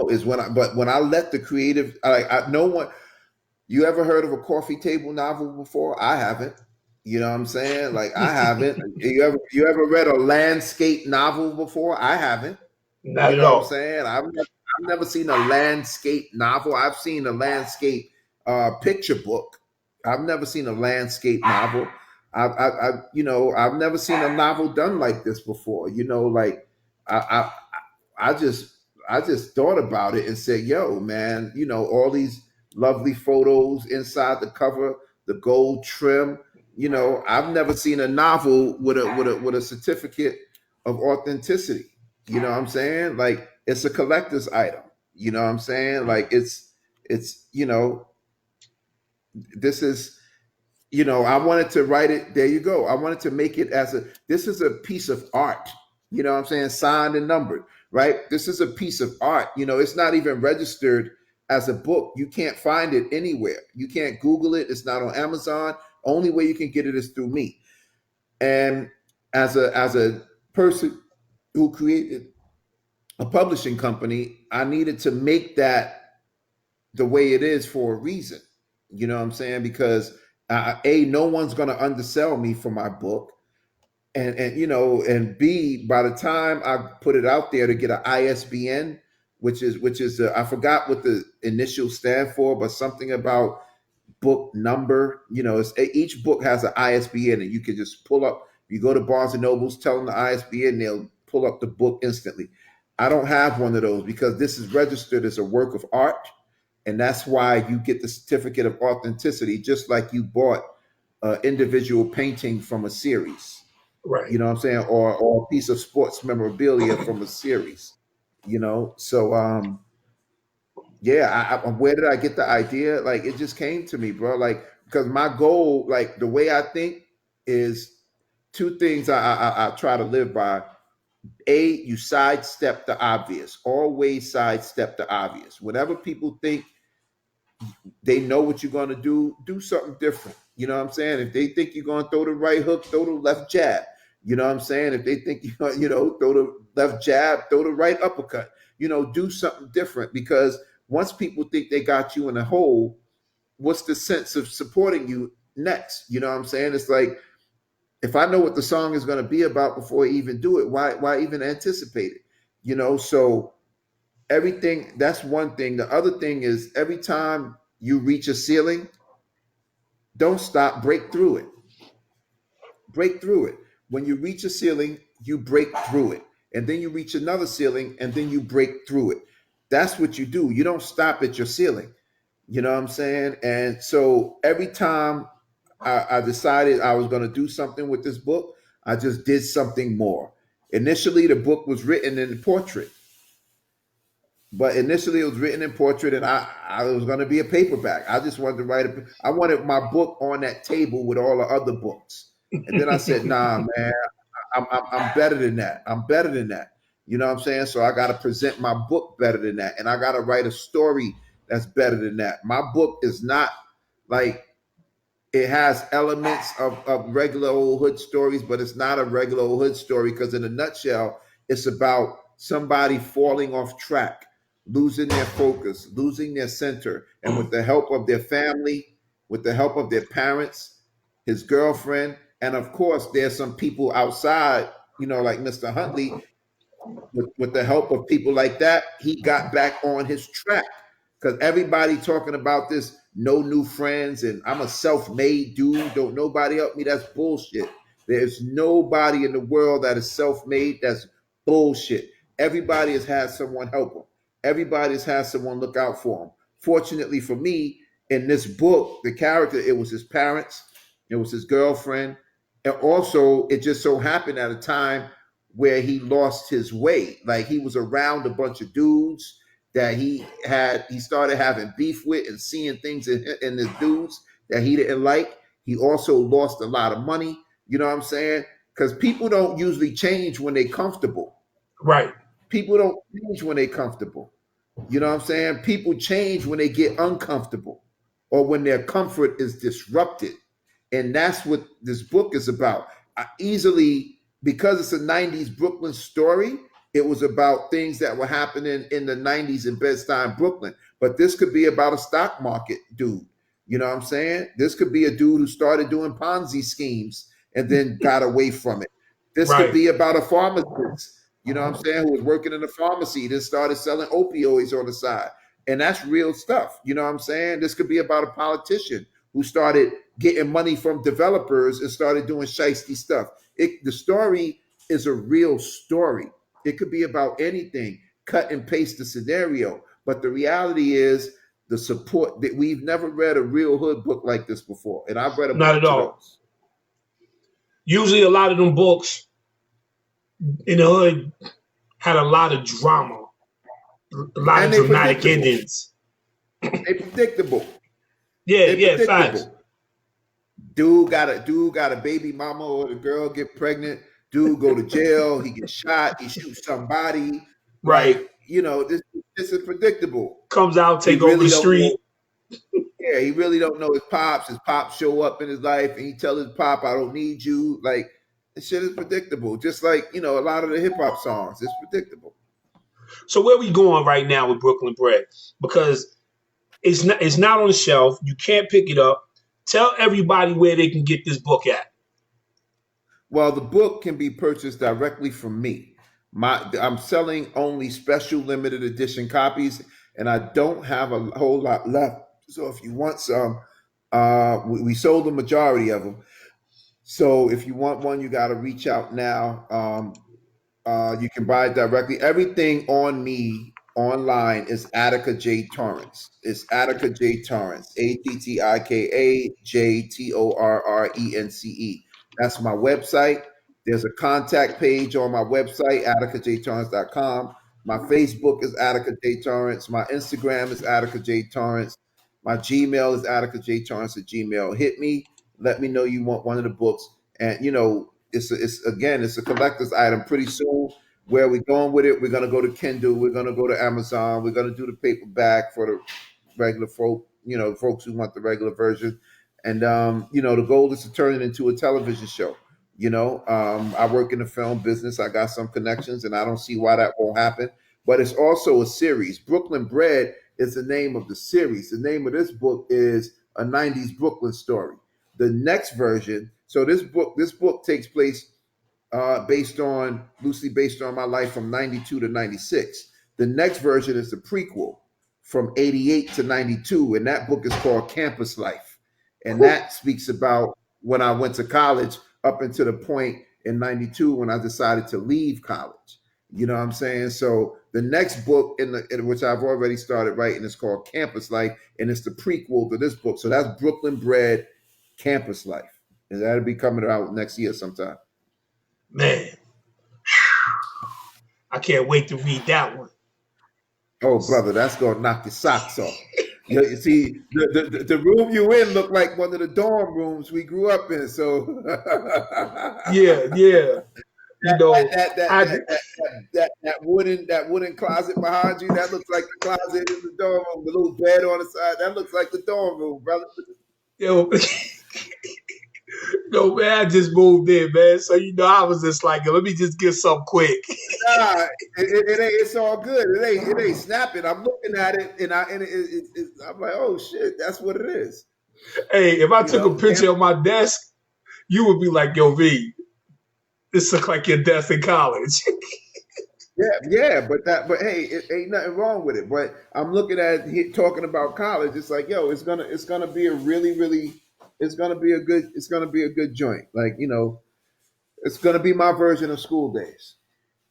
Is when but when I let the creative, no one. You ever heard of a coffee table novel before? I haven't. You know what I'm saying? Like I haven't. You ever read a landscape novel before? I haven't. Not You at know what I'm all. saying? I've never seen a landscape novel. I've seen a landscape picture book. I've never seen a landscape novel. I've never seen a novel done like this before. Like I, I I just thought about it and said, "Yo, man, all these lovely photos inside the cover, the gold trim. I've never seen a novel with a certificate of authenticity. You know what I'm saying? Like it's a collector's item. You know what I'm saying? Like it's this is I wanted to write it. There you go. I wanted to make it as this is a piece of art. You know what I'm saying? Signed and numbered, right? This is a piece of art. It's not even registered as a book. You can't find it anywhere. You can't Google it. It's not on Amazon. Only way you can get it is through me. And as a person who created a publishing company, I needed to make that the way it is for a reason. You know what I'm saying? Because no one's going to undersell me for my book, and B, by the time I put it out there to get an ISBN, which is I forgot what the initials stand for, but something about book number. Each book has an ISBN, and you can just pull up. You go to Barnes and Nobles, tell them the ISBN, they'll pull up the book instantly. I don't have one of those because this is registered as a work of art. And that's why you get the certificate of authenticity, just like you bought an individual painting from a series. Right. You know what I'm saying? Or a piece of sports memorabilia from a series. So yeah, where did I get the idea? Like it just came to me, bro. Like because my goal, like the way I think, is two things I try to live by. You sidestep the obvious. Always sidestep the obvious. Whenever people think they know what you're going to do something different. You know what I'm saying? If they think you're going to throw the right hook, throw the left jab. You know what I'm saying? If they think you're going to, throw the left jab, throw the right uppercut. Do something different, because once people think they got you in a hole, what's the sense of supporting you next? You know what I'm saying? It's like, if I know what the song is going to be about before I even do it, why even anticipate it? So everything, that's one thing. The other thing is, every time you reach a ceiling, don't stop, break through it. Break through it. When you reach a ceiling, you break through it. And then you reach another ceiling, and then you break through it. That's what you do. You don't stop at your ceiling. You know what I'm saying? And so every time I decided I was going to do something with this book, I just did something more. Initially, the book was written in portrait. But initially, it was written in portrait, and I was going to be a paperback. I just wanted to write I wanted my book on that table with all the other books. And then I said, "Nah, man, I'm better than that. I'm better than that." You know what I'm saying? So I got to present my book better than that, and I got to write a story that's better than that. My book is not like, it has elements of regular old hood stories, but it's not a regular old hood story, because in a nutshell, it's about somebody falling off track, losing their focus, losing their center. And with the help of their family, with the help of their parents, his girlfriend, and of course, there's some people outside, like Mr. Huntley, with the help of people like that, he got back on his track. Because everybody talking about this, no new friends, and I'm a self-made dude, don't nobody help me. That's bullshit. There's nobody in the world that is self-made. That's bullshit. Everybody has had someone help them. Everybody has had someone look out for them. Fortunately for me, in this book, the character, it was his parents, it was his girlfriend, and also it just so happened at a time where he lost his way. Like, he was around a bunch of dudes that he started having beef with, and seeing things in his dudes that he didn't like. He also lost a lot of money. You know what I'm saying? Because people don't usually change when they're comfortable. Right. People don't change when they're comfortable. You know what I'm saying? People change when they get uncomfortable or when their comfort is disrupted. And that's what this book is about. I easily, because it's a 90s Brooklyn story, it was about things that were happening in the 90s in Bed-Stuy, Brooklyn. But this could be about a stock market dude. You know what I'm saying? This could be a dude who started doing Ponzi schemes and then got away from it. This could Right. be about a pharmacist, you know what I'm saying, who was working in a pharmacy, then started selling opioids on the side. And that's real stuff. You know what I'm saying? This could be about a politician who started getting money from developers and started doing shiesty stuff. The story is a real story. It could be about anything, cut and paste the scenario. But the reality is the support that we've never read a real hood book like this before. And I've read a Not bunch at of all. those. Usually a lot of them books in the hood had a lot of drama, a lot And of they dramatic predictable. endings. They predictable. Yeah, They yeah, predictable. facts. Dude got a baby mama or the girl get pregnant. Dude go to jail. He gets shot. He shoots somebody. Right. Like, you know, this is predictable. Comes out, He take over really the don't street. know. Yeah, he really don't know his pops. His pops show up in his life, and he tell his pop, "I don't need you." Like, this shit is predictable. Just like, you know, a lot of the hip hop songs, it's predictable. So where we going right now with Brooklyn Bread? Because it's not on the shelf. You can't pick it up. Tell everybody where they can get this book at. Well, the book can be purchased directly from me. I'm selling only special limited edition copies, and I don't have a whole lot left. So if you want some, we sold the majority of them. So if you want one, you got to reach out now. You can buy it directly. Everything on me online is Attika J Torrence. It's Attika J Torrence. Attika J Torrence. That's my website. There's a contact page on my website, attikajtorrence.com. My Facebook is Attika J Torrence. My Instagram is Attika J Torrence. My Gmail is attikajtorrence at Gmail. Hit me. Let me know you want one of the books. And, you know, it's a collector's item. Pretty soon, where we're going with it, we're going to go to Kindle. We're going to go to Amazon. We're going to do the paperback for the regular folk, you know, folks who want the regular version. And, you know, the goal is to turn it into a television show. You know, I work in the film business. I got some connections, and I don't see why that won't happen. But it's also a series. Brooklyn Bread is the name of the series. The name of this book is A 90s Brooklyn Story. The next version, so this book takes place loosely based on my life from 92 to 96. The next version is the prequel from 88 to 92, and that book is called Campus Life. And that speaks about when I went to college up until the point in 92 when I decided to leave college. You know what I'm saying? So the next book in which I've already started writing is called Campus Life, and it's the prequel to this book. So that's Brooklyn Bread, Campus Life. And that'll be coming out next year sometime. Man, I can't wait to read that one. Oh, brother, that's gonna knock your socks off. You see, the room you in looked like one of the dorm rooms we grew up in. So Yeah. You know, that wooden closet behind you, that looks like the closet in the dorm room. The little bed on the side, that looks like the dorm room, brother. yo, no, man, I just moved in, man. So, you know, I was just like, let me just get something quick. Nah, it ain't. It's all good. It ain't snapping. I'm looking at it, and I'm like, oh shit, that's what it is. Hey, if I took know, a picture of my desk, you would be like, yo, V, this looks like your desk in college. Yeah, but hey, it ain't nothing wrong with it. But I'm looking at it, talking about college. It's like, yo, it's gonna be a really, it's gonna be a good joint. Like, you know, it's gonna be my version of school days.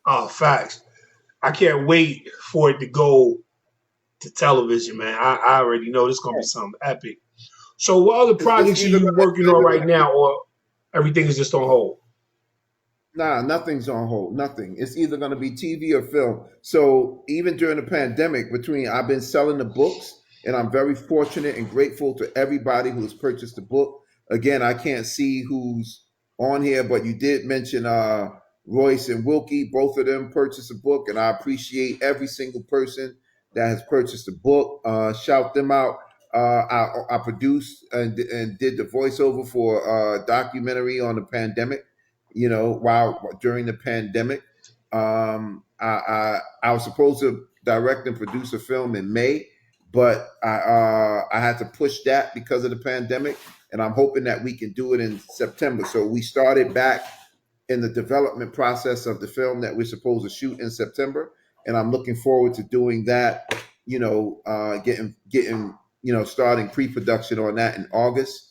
Oh, facts. I can't wait for it to go to television, man. I already know this is gonna be something epic. So, what other projects are you working on right now, or everything is just on hold? Nah, nothing's on hold. Nothing. It's either going to be TV or film. So even during the pandemic, I've been selling the books, and I'm very fortunate and grateful to everybody who has purchased the book. Again, I can't see who's on here, but you did mention Royce and Wilkie. Both of them purchased a book, and I appreciate every single person that has purchased a book. Shout them out. I produced and did the voiceover for a documentary on the pandemic. While during the pandemic, I was supposed to direct and produce a film in May, but I had to push that because of the pandemic, and I'm hoping that we can do it in September. So we started back in the development process of the film that we're supposed to shoot in September, and I'm looking forward to doing that. Getting starting pre-production on that in August.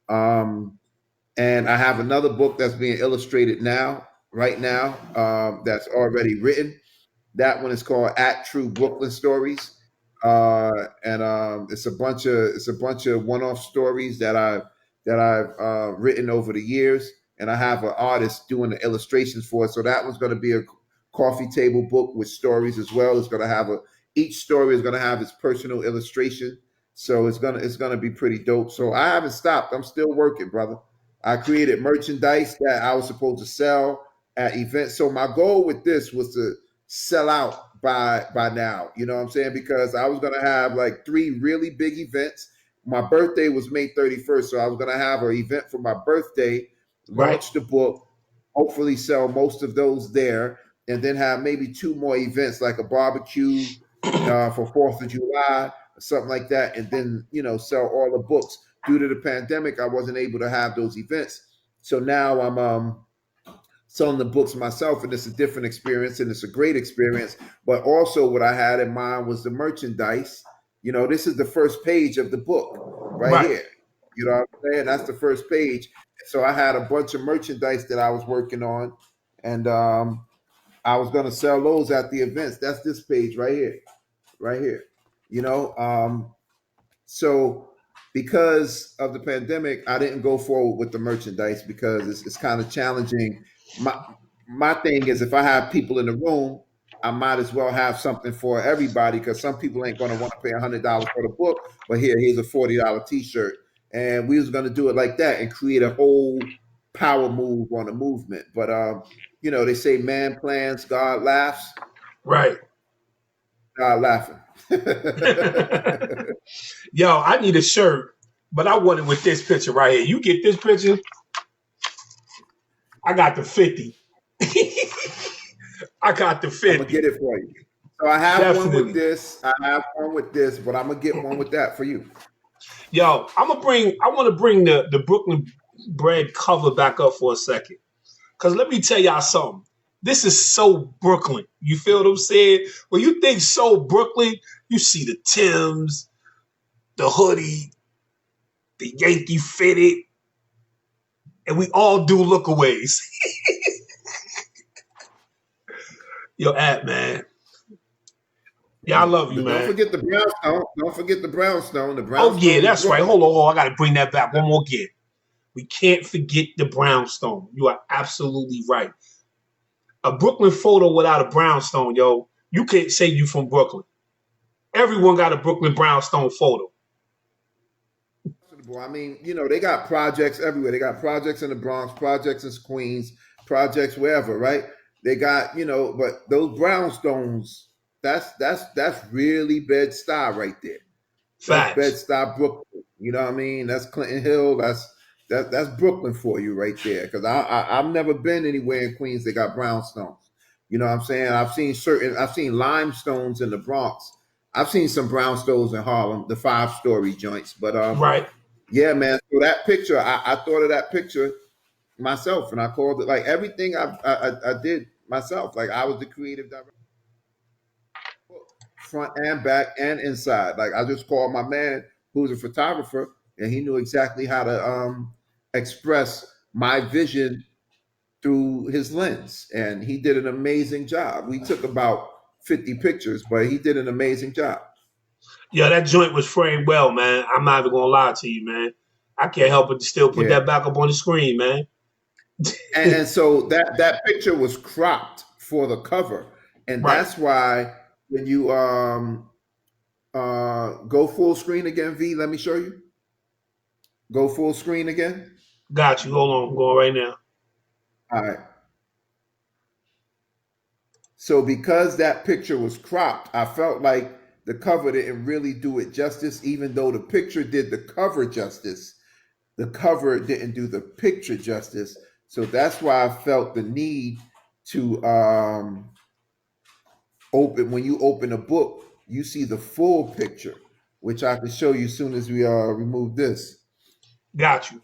And I have another book that's being illustrated right now, that's already written. That one is called At True Brooklyn Stories, and it's a bunch of one-off stories that I've written over the years, and I have an artist doing the illustrations for it. So that one's going to be a coffee table book with stories as well. It's going to have each story is going to have its personal illustration. So it's gonna be pretty dope. So I haven't stopped. I'm still working, brother. I created merchandise that I was supposed to sell at events. So my goal with this was to sell out by now. You know what I'm saying? Because I was gonna have like 3 really big events. My birthday was May 31st, so I was gonna have an event for my birthday, launch the book, hopefully sell most of those there, and then have maybe 2 more events like a barbecue for 4th of July, something like that, and then sell all the books. Due to the pandemic, I wasn't able to have those events, so now I'm selling the books myself, and it's a different experience, and it's a great experience. But also, what I had in mind was the merchandise. This is the first page of the book right here. You know what I'm saying? That's the first page. So I had a bunch of merchandise that I was working on, and I was going to sell those at the events. That's this page right here. So because of the pandemic, I didn't go forward with the merchandise because it's kind of challenging. My thing is, if I have people in the room, I might as well have something for everybody, because some people ain't going to want to pay $100 for the book, but here's a $40 T-shirt, and we was going to do it like that and create a whole power move on the movement. But they say man plans, God laughs. Right. God laughing. Yo, I need a shirt, but I want it with this picture right here. You get this picture, I got the 50. I got the 50. I'm gonna get it for you. So I have Definitely. one with this. I have one with this, but I'm gonna get one with that for you. Yo, I want to bring the Brooklyn Bread cover back up for a second. Because let me tell y'all something. This is so Brooklyn. You feel what I'm saying? When you think so Brooklyn, you see the Timbs, the hoodie, the Yankee fitted, and we all do lookaways. Yo, man. Yeah, I love you, man. Don't forget the brownstone. Don't forget the brownstone. The Oh, brownstone. yeah, that's right. Hold on. I got to bring that back one more again. We can't forget the brownstone. You are absolutely right. A Brooklyn photo without a brownstone, yo, you can't say you from Brooklyn. Everyone got a Brooklyn brownstone photo. I mean, they got projects everywhere. They got projects in the Bronx, projects in Queens, projects wherever, right? They got, but those brownstones, that's really Bed-Stuy right there. Facts. That's Bed-Stuy, Brooklyn. You know what I mean? That's Clinton Hill. That's Brooklyn for you right there. Because I've never been anywhere in Queens that got brownstones. You know what I'm saying? I've seen limestones in the Bronx. I've seen some brownstones in Harlem, the 5-story joints. But right. Yeah, man. So that picture, I thought of that picture myself, and I called it, like, everything I did myself. Like, I was the creative director, front and back and inside. Like, I just called my man who's a photographer, and he knew exactly how to express my vision through his lens, and he did an amazing job. We took about 50 pictures, but he did an amazing job. Yeah, that joint was framed well, man. I'm not even gonna lie to you, man. I can't help but to still put that back up on the screen, man. and so that picture was cropped for the cover, and that's why when you go full screen again, V, let me show you. Go full screen again. Got you. Hold on. I'm going right now. All right. So because that picture was cropped, I felt like the cover didn't really do it justice, even though the picture did the cover justice. The cover didn't do the picture justice. So that's why I felt the need to open, when you open a book, you see the full picture, which I can show you as soon as we remove this. Got you.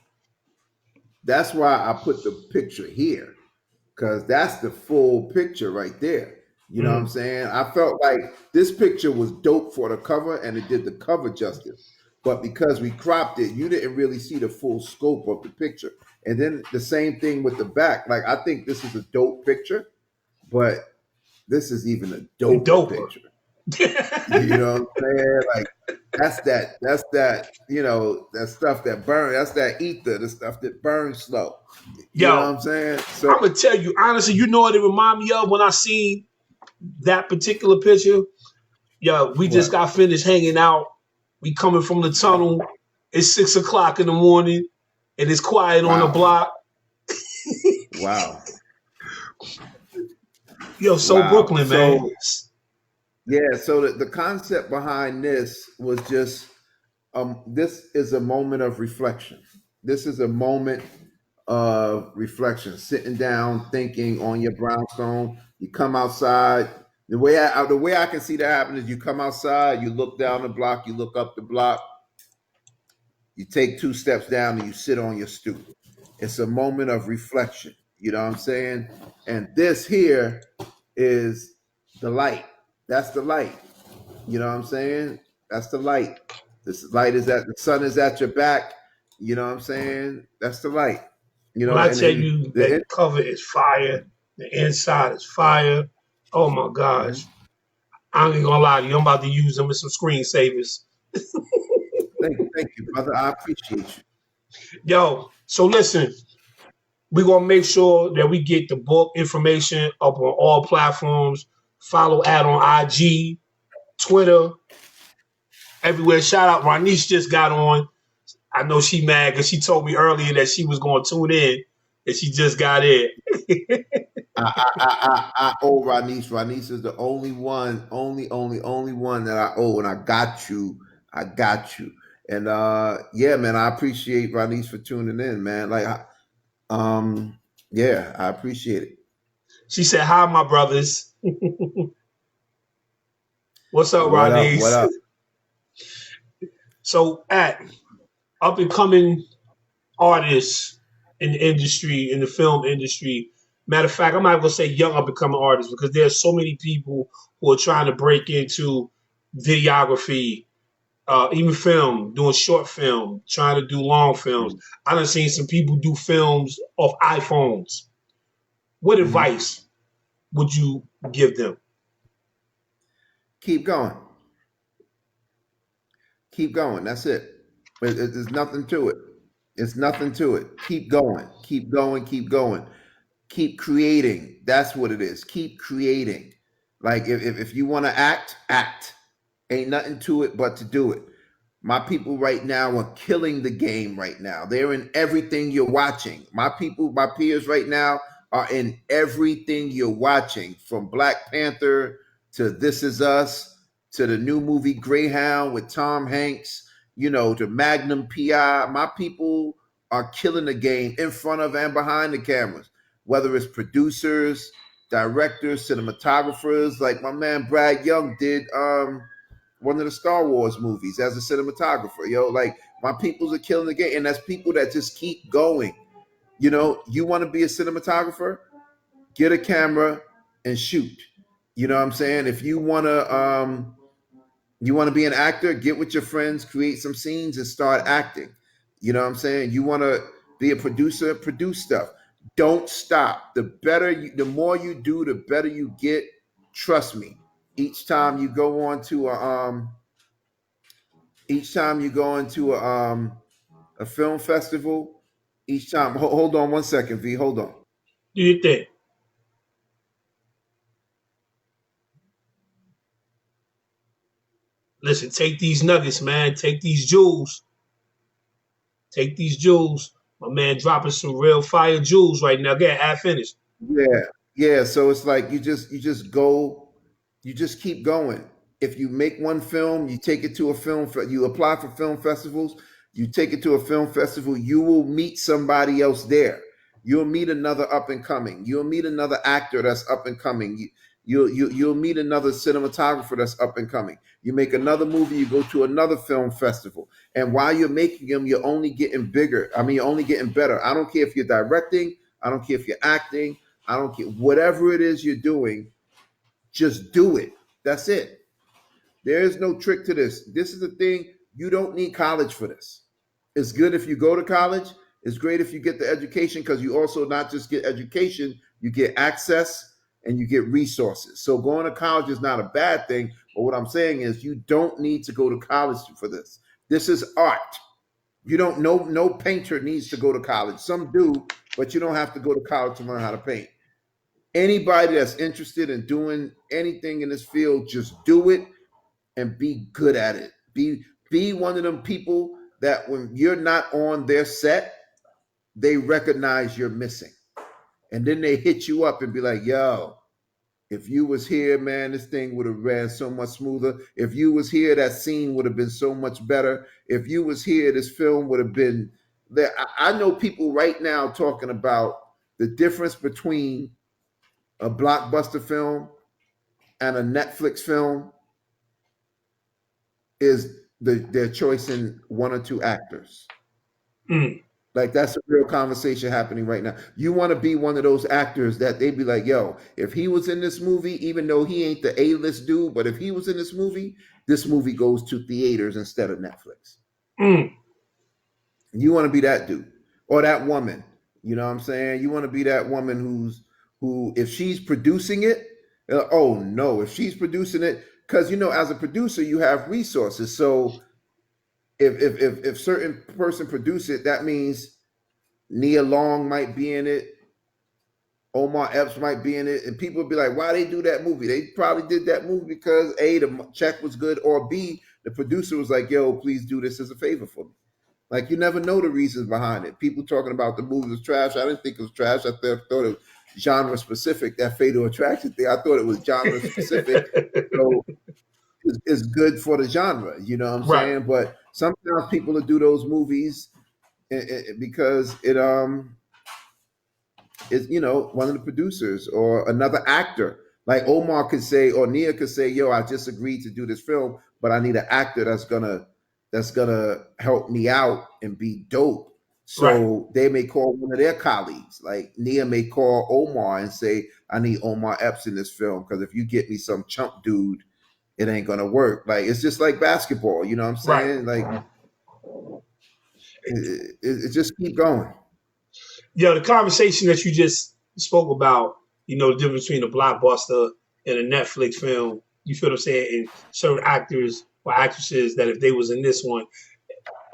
That's why I put the picture here, because that's the full picture right there. You know what I'm saying? I felt like this picture was dope for the cover and it did the cover justice. But because we cropped it, you didn't really see the full scope of the picture. And then the same thing with the back. Like, I think this is a dope picture, but this is even a doper Doper. picture. You know what I'm saying? Like, that's that, you know, that stuff that burns, that's that ether, the stuff that burns slow. You know Yo, what I'm saying? So I'm gonna tell you honestly. You know what it remind me of when I seen that particular picture? Yo, we just what? got finished hanging out. We coming from the tunnel. It's 6 o'clock in the morning, and it's quiet on the Wow. block. Wow. Yo, so Wow. Brooklyn, man. So yeah, so the concept behind this was just this is a moment of reflection. This is a moment of reflection, sitting down, thinking on your brownstone. You come outside. The way I can see that happen is you come outside, you look down the block, you look up the block, you take 2 steps down, and you sit on your stoop. It's a moment of reflection. You know what I'm saying? And this here is the light. That's the light. You know what I'm saying? That's the light. This light is at the sun is at your back. You know what I'm saying? That's the light. You When know, I and tell then you that cover is fire, the inside is fire. Oh my Mhm. gosh. I ain't gonna lie to you. I'm about to use them with some screensavers. Thank you, brother. I appreciate you. Yo, so listen, we're gonna make sure that we get the book information up on all platforms. Follow Ad on IG, Twitter, everywhere. Shout out, Ronice just got on. I know she mad because she told me earlier that she was gonna tune in, and she just got in. I owe Ranice. Ranice is the only one, only one that I owe, and I got you. I got you. And yeah, man, I appreciate Ranice for tuning in, man. Like, yeah, I appreciate it. She said, "Hi, my brothers. What's up, What up? What Ronice?" up? So, at up and coming artists in the industry, in the film industry. Matter of fact, I'm not gonna say young up and coming artists because there's so many people who are trying to break into videography, even film, doing short film, trying to do long films. I done seen some people do films off iPhones. What Mhm. advice would you give them? Keep going. Keep going. That's it. There's nothing to it. It's nothing to it. Keep going. Keep going. Keep going. Keep creating. That's what it is. Keep creating. Like if you want to act, act. Ain't nothing to it but to do it. My people right now are killing the game right now. They're in everything you're watching. My people, my peers right now are in everything you're watching, from Black Panther to This Is Us to the new movie Greyhound with Tom Hanks, you know, to Magnum PI. My people are killing the game in front of and behind the cameras, whether it's producers, directors, cinematographers, like my man Brad Young did one of the Star Wars movies as a cinematographer. Yo, like, my peoples are killing the game, and that's people that just keep going. You know, you want to be a cinematographer, get a camera and shoot. You know what I'm saying? If you want to be an actor, get with your friends, create some scenes and start acting. You know what I'm saying? You want to be a producer, produce stuff. Don't stop. The more you do, the better you get. Trust me. Each time you go on to a film festival, each time, hold on one second, V, hold on. Do you think? Listen, take these nuggets, man. Take these jewels. Take these jewels. My man dropping some real fire jewels right now. Get I finished. Yeah, yeah. So it's like you just go, you just keep going. If you make one film, you take it to a you apply for film festivals, you take it to a film festival, you will meet somebody else there. You'll meet another up and coming. You'll meet another actor that's up and coming. You'll meet another cinematographer that's up and coming. You make another movie, you go to another film festival. And while you're making them, you're only getting bigger. I mean, you're only getting better. I don't care if you're directing, I don't care if you're acting, I don't care. Whatever it is you're doing, just do it. That's it. There is no trick to this. This is the thing. You don't need college for this. It's good if you go to college. It's great if you get the education, because you also not just get education, you get access and you get resources. So going to college is not a bad thing. But what I'm saying is you don't need to go to college for this. This is art. You don't know, no painter needs to go to college. Some do, but you don't have to go to college to learn how to paint. Anybody that's interested in doing anything in this field, just do it and be good at it. Be one of them people that when you're not on their set, they recognize you're missing. And then they hit you up and be like, yo, if you was here, man, this thing would have ran so much smoother. If you was here, that scene would have been so much better. If you was here, this film would have been there. I know people right now talking about the difference between a blockbuster film and a Netflix film is their choice in one or two actors. Mm. Like, that's a real conversation happening right now. You want to be one of those actors that they'd be like, yo, if he was in this movie, even though he ain't the A-list dude, but if he was in this movie goes to theaters instead of Netflix. Mm. You want to be that dude or that woman. You know what I'm saying? You want to be that woman who, if she's producing it, oh no, if she's producing it, because, you know, as a producer, you have resources. So if certain person produce it, that means Nia Long might be in it, Omar Epps might be in it, and people would be like, why they do that movie? They probably did that movie because A, the check was good, or B, the producer was like, yo, please do this as a favor for me. Like, you never know the reasons behind it. People talking about the movie was trash. I didn't think it was trash. I thought it was genre specific, that Fatal Attraction thing. I thought it was genre specific. So it's good for the genre, you know what I'm saying? But sometimes people will do those movies because it's, you know, one of the producers or another actor. Like Omar could say, or Nia could say, yo, I just agreed to do this film, but I need an actor that's gonna help me out and be dope. So they may call one of their colleagues. Like Nia may call Omar and say, I need Omar Epps in this film, because if you get me some chump dude, it ain't gonna work. Like, it's just like basketball, you know what I'm saying? Like, it just keep going. Yo, the conversation that you just spoke about, you know, the difference between a blockbuster and a Netflix film, you feel what I'm saying? And certain actors or actresses that if they was in this one,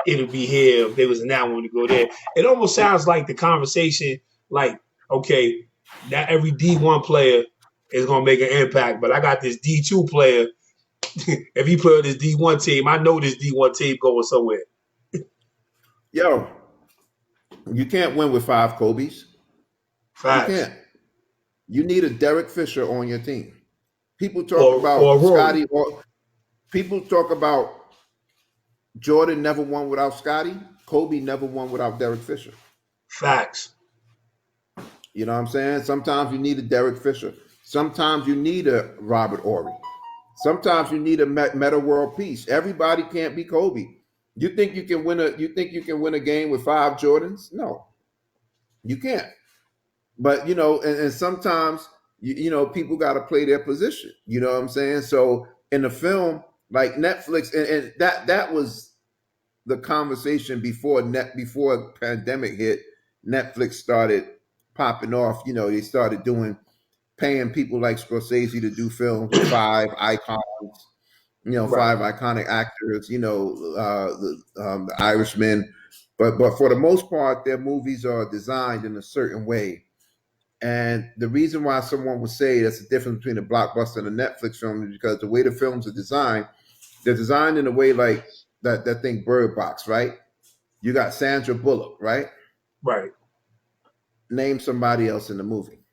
it'll be here. If they was in that one, to go there. It almost sounds like the conversation, like, okay, not every D1 player is gonna make an impact, but I got this D2 player. If he play on this D1 team, I know this D1 team going somewhere. Yo, you can't win with 5 Kobe's. Facts. You can't. You need a Derek Fisher on your team. People talk about Scotty, or people talk about Jordan never won without Scotty. Kobe never won without Derek Fisher. Facts. You know what I'm saying? Sometimes you need a Derek Fisher. Sometimes you need a Robert Horry. Sometimes you need a Meta World Peace. Everybody can't be Kobe. You think you can win a game with 5 Jordans? No, you can't. But, you know, and sometimes, you know, people got to play their position. You know what I'm saying? So in the film, like Netflix, and that was the conversation before pandemic hit. Netflix started popping off. You know, they started paying people like Scorsese to do films with 5 icons. You know, 5 iconic actors. You know, the Irishman. But for the most part, their movies are designed in a certain way. And the reason why someone would say that's the difference between a blockbuster and a Netflix film is because the way the films are designed, they're designed in a way like that thing Bird Box, right? You got Sandra Bullock, right? Right. Name somebody else in the movie.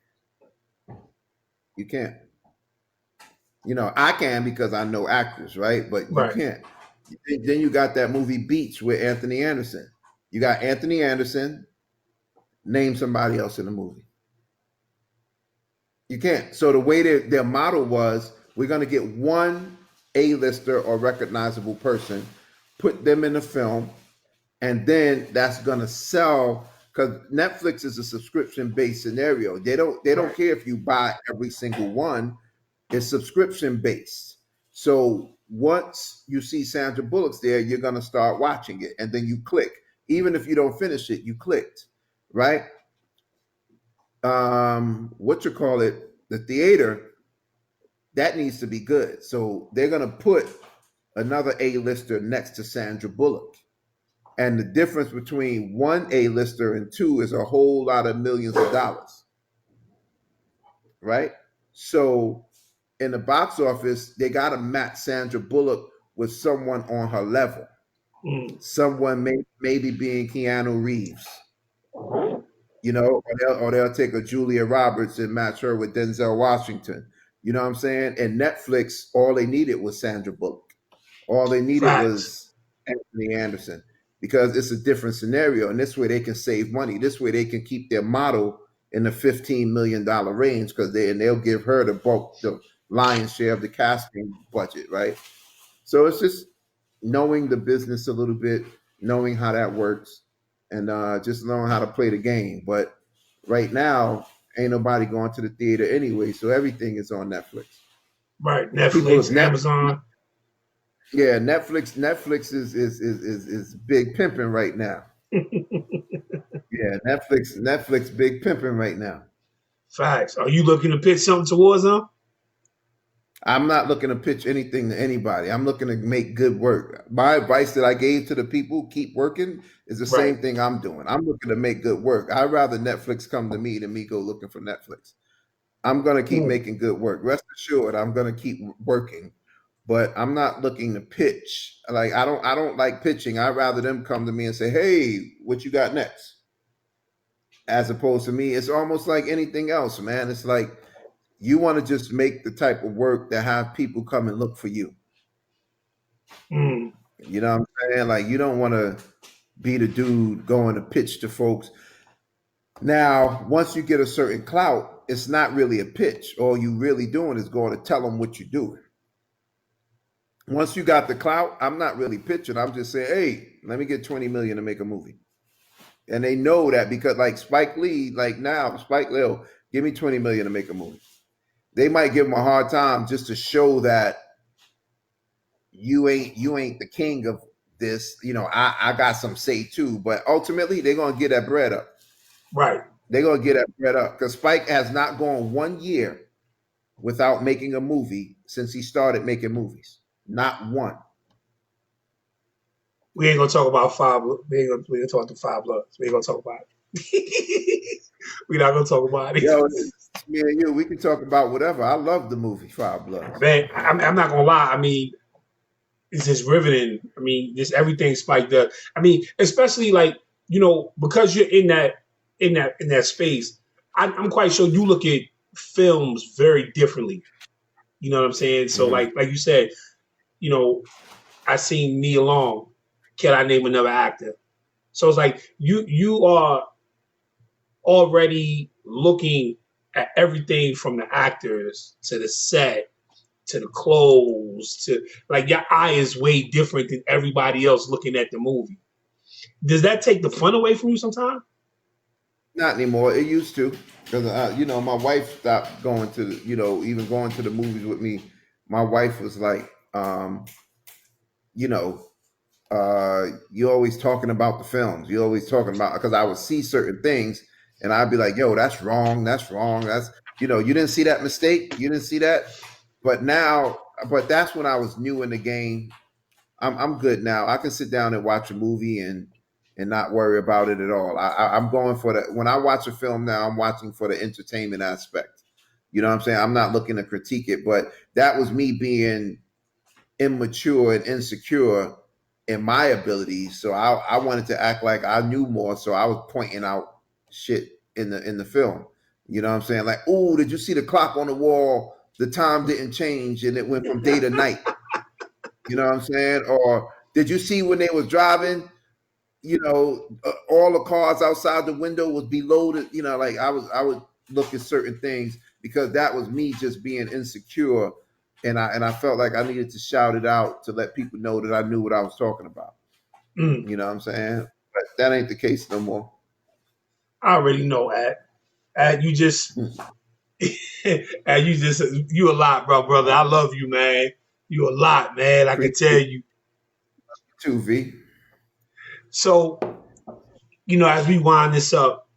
You can't. You know, I can because I know actors, right? But you Right. can't. Then you got that movie Beach with Anthony Anderson. You got Anthony Anderson. Name somebody else in the movie. You can't. So the way their model was, we're going to get one A-lister or recognizable person, put them in the film, and then that's going to sell, because Netflix is a subscription-based scenario. They don't Right. care if you buy every single one. It's subscription-based. So once you see Sandra Bullock's there, you're going to start watching it, and then you click. Even if you don't finish it, you clicked, right? The theater, that needs to be good. So they're going to put another A-lister next to Sandra Bullock. And the difference between one A-lister and two is a whole lot of millions of dollars, right? So in the box office, they got to match Sandra Bullock with someone on her level. Someone maybe being Keanu Reeves, you know, or they'll take a Julia Roberts and match her with Denzel Washington. You know what I'm saying? And Netflix, all they needed was Sandra Bullock. All they needed was Anthony Anderson, because it's a different scenario. And this way they can save money. This way they can keep their model in the $15 million range, because they'll give her the lion's share of the casting budget, right? So it's just knowing the business a little bit, knowing how that works, and just knowing how to play the game. But right now, ain't nobody going to the theater anyway, so everything is on Netflix. Right, Netflix, Amazon. Yeah, Netflix is big pimping right now. Yeah, Netflix big pimping right now. Facts. Are you looking to pitch something towards them? I'm not looking to pitch anything to anybody. I'm looking to make good work. My advice that I gave to the people, keep working, is the same thing I'm doing. I'm looking to make good work. I'd rather Netflix come to me than me go looking for Netflix. I'm going to keep making good work. Rest assured, I'm going to keep working, but I'm not looking to pitch. Like, I don't like pitching. I'd rather them come to me and say, hey, what you got next? As opposed to me, it's almost like anything else, man. It's like, you want to just make the type of work that have people come and look for you. You know what I'm saying? Like, you don't want to be the dude going to pitch to folks. Now, once you get a certain clout, it's not really a pitch. All you really doing is going to tell them what you're doing. Once you got the clout, I'm not really pitching. I'm just saying, hey, let me get 20 million to make a movie. And they know that, because like Spike Lee, like now, Spike Lee, give me 20 million to make a movie. They might give him a hard time just to show that you ain't the king of this. You know, I got some say too, but ultimately they're gonna get that bread up. Right. They're gonna get that bread up, because Spike has not gone 1 year without making a movie since he started making movies. Not one. We ain't gonna talk about Five. We ain't gonna talk about the Five Bloods. We ain't gonna talk about it. We're not gonna talk about it. Yo, me and you, we can talk about whatever. I love the movie Five Bloods. Man, I'm not gonna lie. I mean, it's just riveting. I mean, just everything Spike does. I mean, especially like, you know, because you're in that space. I'm quite sure you look at films very differently. You know what I'm saying? So like you said, you know, I seen Nia Long. Can I name another actor? So it's like you are already looking at everything from the actors to the set to the clothes to, like, your eye is way different than everybody else looking at the movie. Does that take the fun away from you sometimes? Not anymore. It used to, because you know, my wife stopped going to, you know, even going to the movies with me. My wife was like, you know, you're always talking about the films. You're always talking about, because I would see certain things and I'd be like, yo, that's wrong. That's wrong. That's, you know, you didn't see that mistake. You didn't see that. But that's when I was new in the game. I'm good now. I can sit down and watch a movie and not worry about it at all. I'm going for the, when I watch a film now, I'm watching for the entertainment aspect. You know what I'm saying? I'm not looking to critique it, but that was me being immature and insecure in my abilities. So I wanted to act like I knew more. So I was pointing out shit in the film. You know what I'm saying? Like, oh, did you see the clock on the wall? The time didn't change and it went from day to night. You know what I'm saying? Or did you see when they was driving? You know, all the cars outside the window was below the. You know, like I would look at certain things because that was me just being insecure, and I felt like I needed to shout it out to let people know that I knew what I was talking about. Mm. You know what I'm saying? But that ain't the case no more. I already know, Ad, you just, Ad, you a lot, brother. I love you, man. You a lot, man. I can tell you. Too V. So, as we wind this up,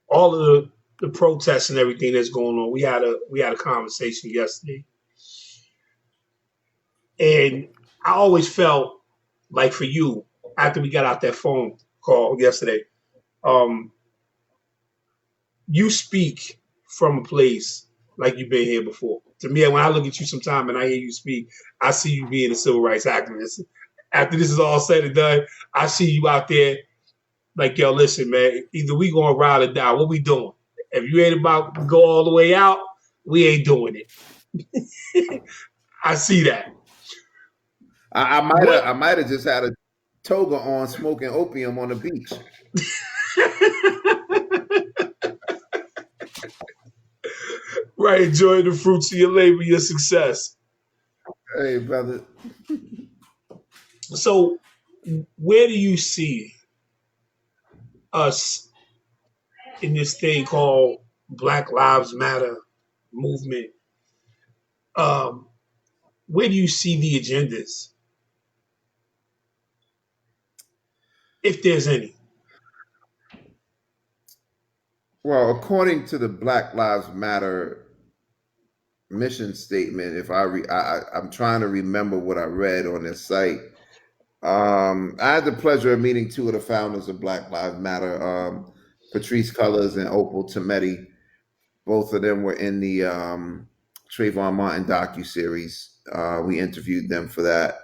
all of the protests and everything that's going on. We had a conversation yesterday, and I always felt like for you after we got out that phone call yesterday, um, you speak from a place like you've been here before. To me, when I look at you sometime and I hear you speak, I see you being a civil rights activist. After this is all said and done, I see you out there like, yo, listen, man, either we gonna ride or die. What we doing? If you ain't about to go all the way out, we ain't doing it. I see that. I might have just had a toga on, smoking opium on the beach. Right, enjoy the fruits of your labor, your success. Hey, brother. So, where do you see us in this thing called Black Lives Matter movement? Um, where do you see the agendas, if there's any? Well, according to the Black Lives Matter mission statement, if I'm trying to remember what I read on this site. I had the pleasure of meeting two of the founders of Black Lives Matter, Patrice Cullors and Opal Tometi. Both of them were in the Trayvon Martin docuseries. We interviewed them for that.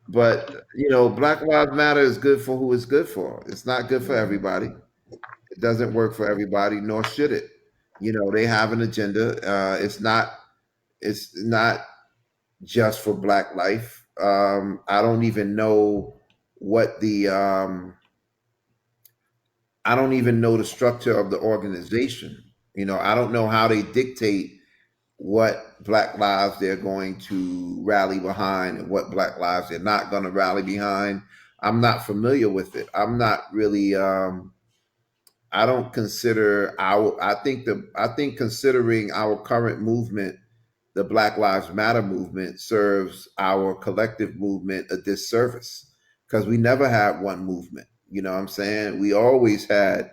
But Black Lives Matter is good for who it's good for. It's not good for everybody. It doesn't work for everybody, nor should it. They have an agenda. It's not. It's not just for Black life. I don't even know what the. I don't even know the structure of the organization. I don't know how they dictate what Black lives they're going to rally behind and what Black lives they're not going to rally behind. I'm not familiar with it. I'm not really. I don't consider our. I think considering our current movement, the Black Lives Matter movement, serves our collective movement a disservice because we never had one movement. You know what I'm saying? We always had,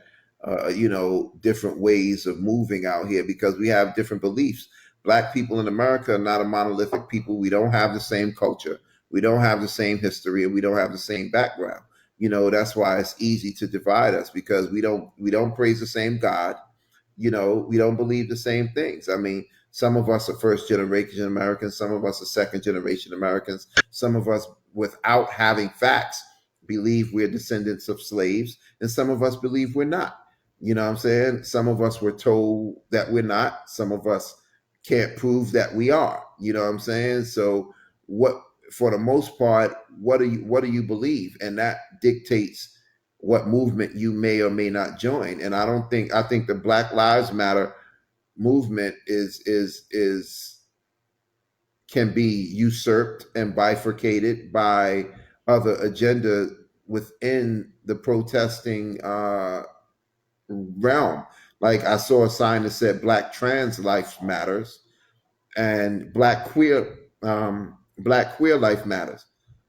different ways of moving out here because we have different beliefs. Black people in America are not a monolithic people. We don't have the same culture. We don't have the same history, and we don't have the same background. That's why it's easy to divide us because we don't praise the same God. We don't believe the same things. I mean, some of us are first generation Americans, some of us are second generation Americans, some of us, without having facts, believe we're descendants of slaves, and some of us believe we're not. You know what I'm saying? Some of us were told that we're not, some of us can't prove that we are. You know what I'm saying? So what for the most part, what do you believe? And that dictates what movement you may or may not join. And I think the Black Lives Matter movement is can be usurped and bifurcated by other agenda within the protesting realm. Like I saw a sign that said Black trans life matters and Black queer life matters.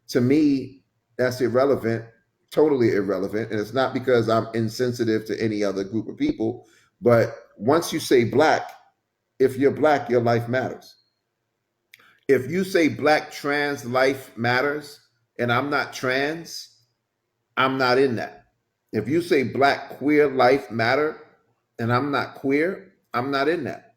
To me, that's irrelevant, totally irrelevant. And it's not because I'm insensitive to any other group of people, but once you say Black, if you're Black, your life matters. If you say Black trans life matters and I'm not trans, I'm not in that. If you say Black queer life matter and I'm not queer, I'm not in that.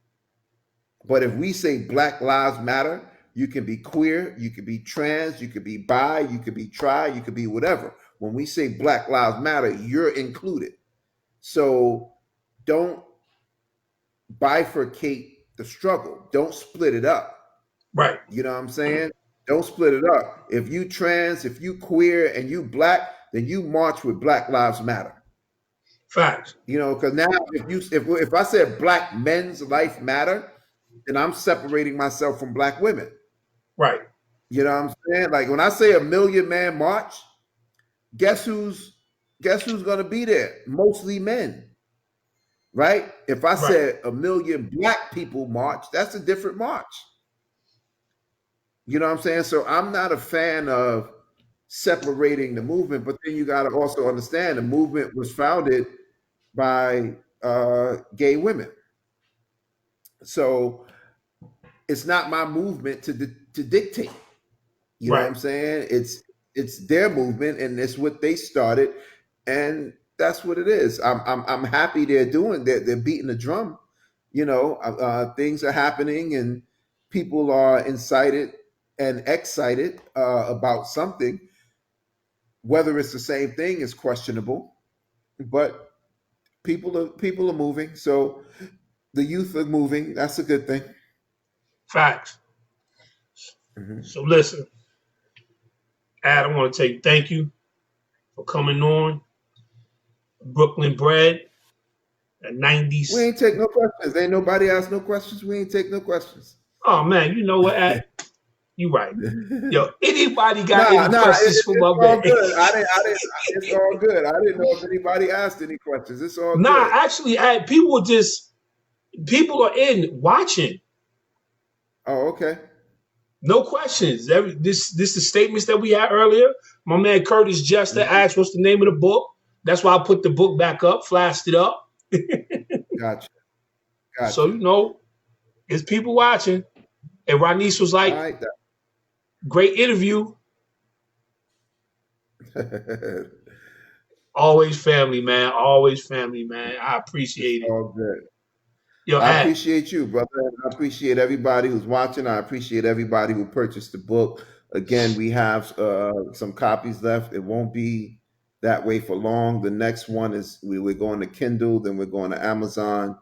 But if we say Black lives matter, you can be queer, you can be trans, you can be bi, you can be tri, you can be whatever. When we say Black Lives Matter, you're included. So don't bifurcate the struggle. Don't split it up. Right. You know what I'm saying? Don't split it up. If you trans, if you queer, and you black, then you march with Black Lives Matter. Facts. You know, because now if I said Black men's life matter, then I'm separating myself from Black women. Right. You know what I'm saying? Like when I say a million man march, guess who's gonna be there? Mostly men. Right? If I said a million Black people march, that's a different march. You know what I'm saying? So I'm not a fan of separating the movement, but then you got to also understand the movement was founded by gay women. So it's not my movement to dictate. You know what I'm saying? It's their movement, and it's what they started, and that's what it is. I'm happy they're beating the drum. You know, things are happening, and people are incited and excited about something. Whether it's the same thing is questionable, but people are moving. So the youth are moving. That's a good thing. Facts. Mm-hmm. So listen, Ad, I want to tell you thank you for coming on. Brooklyn BRED, a 90s. We ain't take no questions. Ain't nobody asked no questions. We ain't take no questions. Oh man, you know what, Ad? You right. Yo, anybody got any questions for my man? It's all good. I didn't know if anybody asked any questions. It's all good. Actually, people are in watching. Oh, okay. No questions. This the statements that we had earlier. My man Curtis Jester asked, "What's the name of the book?" That's why I put the book back up, flashed it up. Gotcha. So you know, there's people watching. And Ronice was like, right, "Great interview." Always family, man. Always family, man. I appreciate it. All good. Yo, I appreciate you, brother. I appreciate everybody who's watching. I appreciate everybody who purchased the book. Again, we have some copies left. It won't be that way for long. The next one is we're going to Kindle, then we're going to Amazon,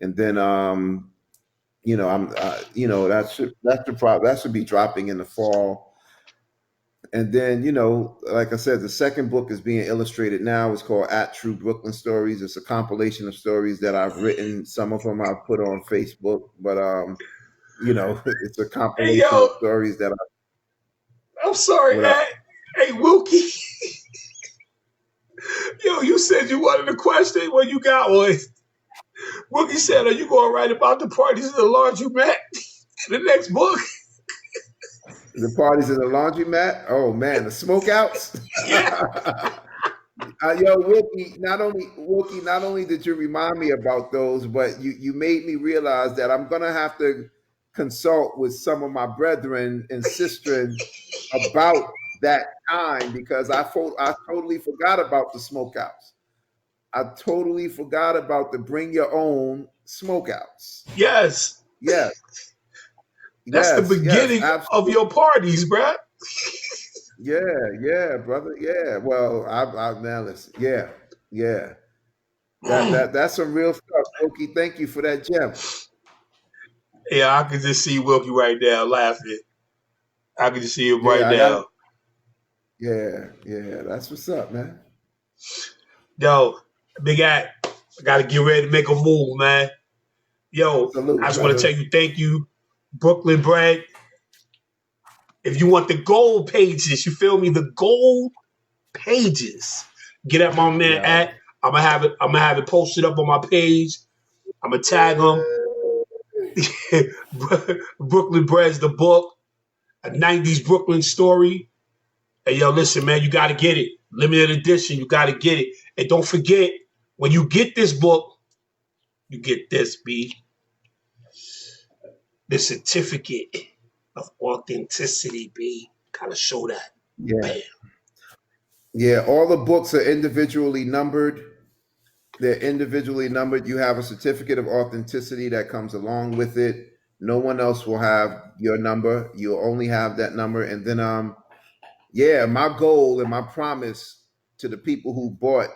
and then you know that should be dropping in the fall. And then, you know, like I said, the second book is being illustrated now. It's called At True Brooklyn Stories. It's a compilation of stories that I've written. Some of them I've put on Facebook, but you know, it's a compilation of stories that I'm sorry, hey Wilkie. Yo, you said you wanted a question. Well, you got one. Wilkie said, "Are you going to write about the parties in the laundromat in the next book?" The parties in the laundromat. Oh man, the smokeouts. Yo, Wilkie. Not only did you remind me about those, but you made me realize that I'm gonna have to consult with some of my brethren and sistren about that time, because I totally forgot about the smokeouts. I totally forgot about the bring your own smokeouts. Yes. Yes. That's the beginning of your parties, bro. Yeah, brother. Yeah. Well, man, listen. Yeah. That's some real stuff, Wilkie. Thank you for that gem. Yeah, I can just see Wilkie right now laughing. I can just see him right now. Yeah. That's what's up, man. Yo, Big Act, I got to get ready to make a move, man. Yo, I just want to tell you thank you, Brooklyn BRED. If you want the gold pages, you feel me? The gold pages. Get at my man at. I'm gonna have it posted up on my page. I'm gonna tag him. Brooklyn BRED's the book, a 90s Brooklyn story. Hey, yo, listen, man, you gotta get it. Limited edition, you gotta get it. And don't forget, when you get this book, you get this, B. The certificate of authenticity, B. Gotta show that. Yeah. Bam. Yeah, all the books are individually numbered. They're individually numbered. You have a certificate of authenticity that comes along with it. No one else will have your number. You'll only have that number. And then, yeah, my goal and my promise to the people who bought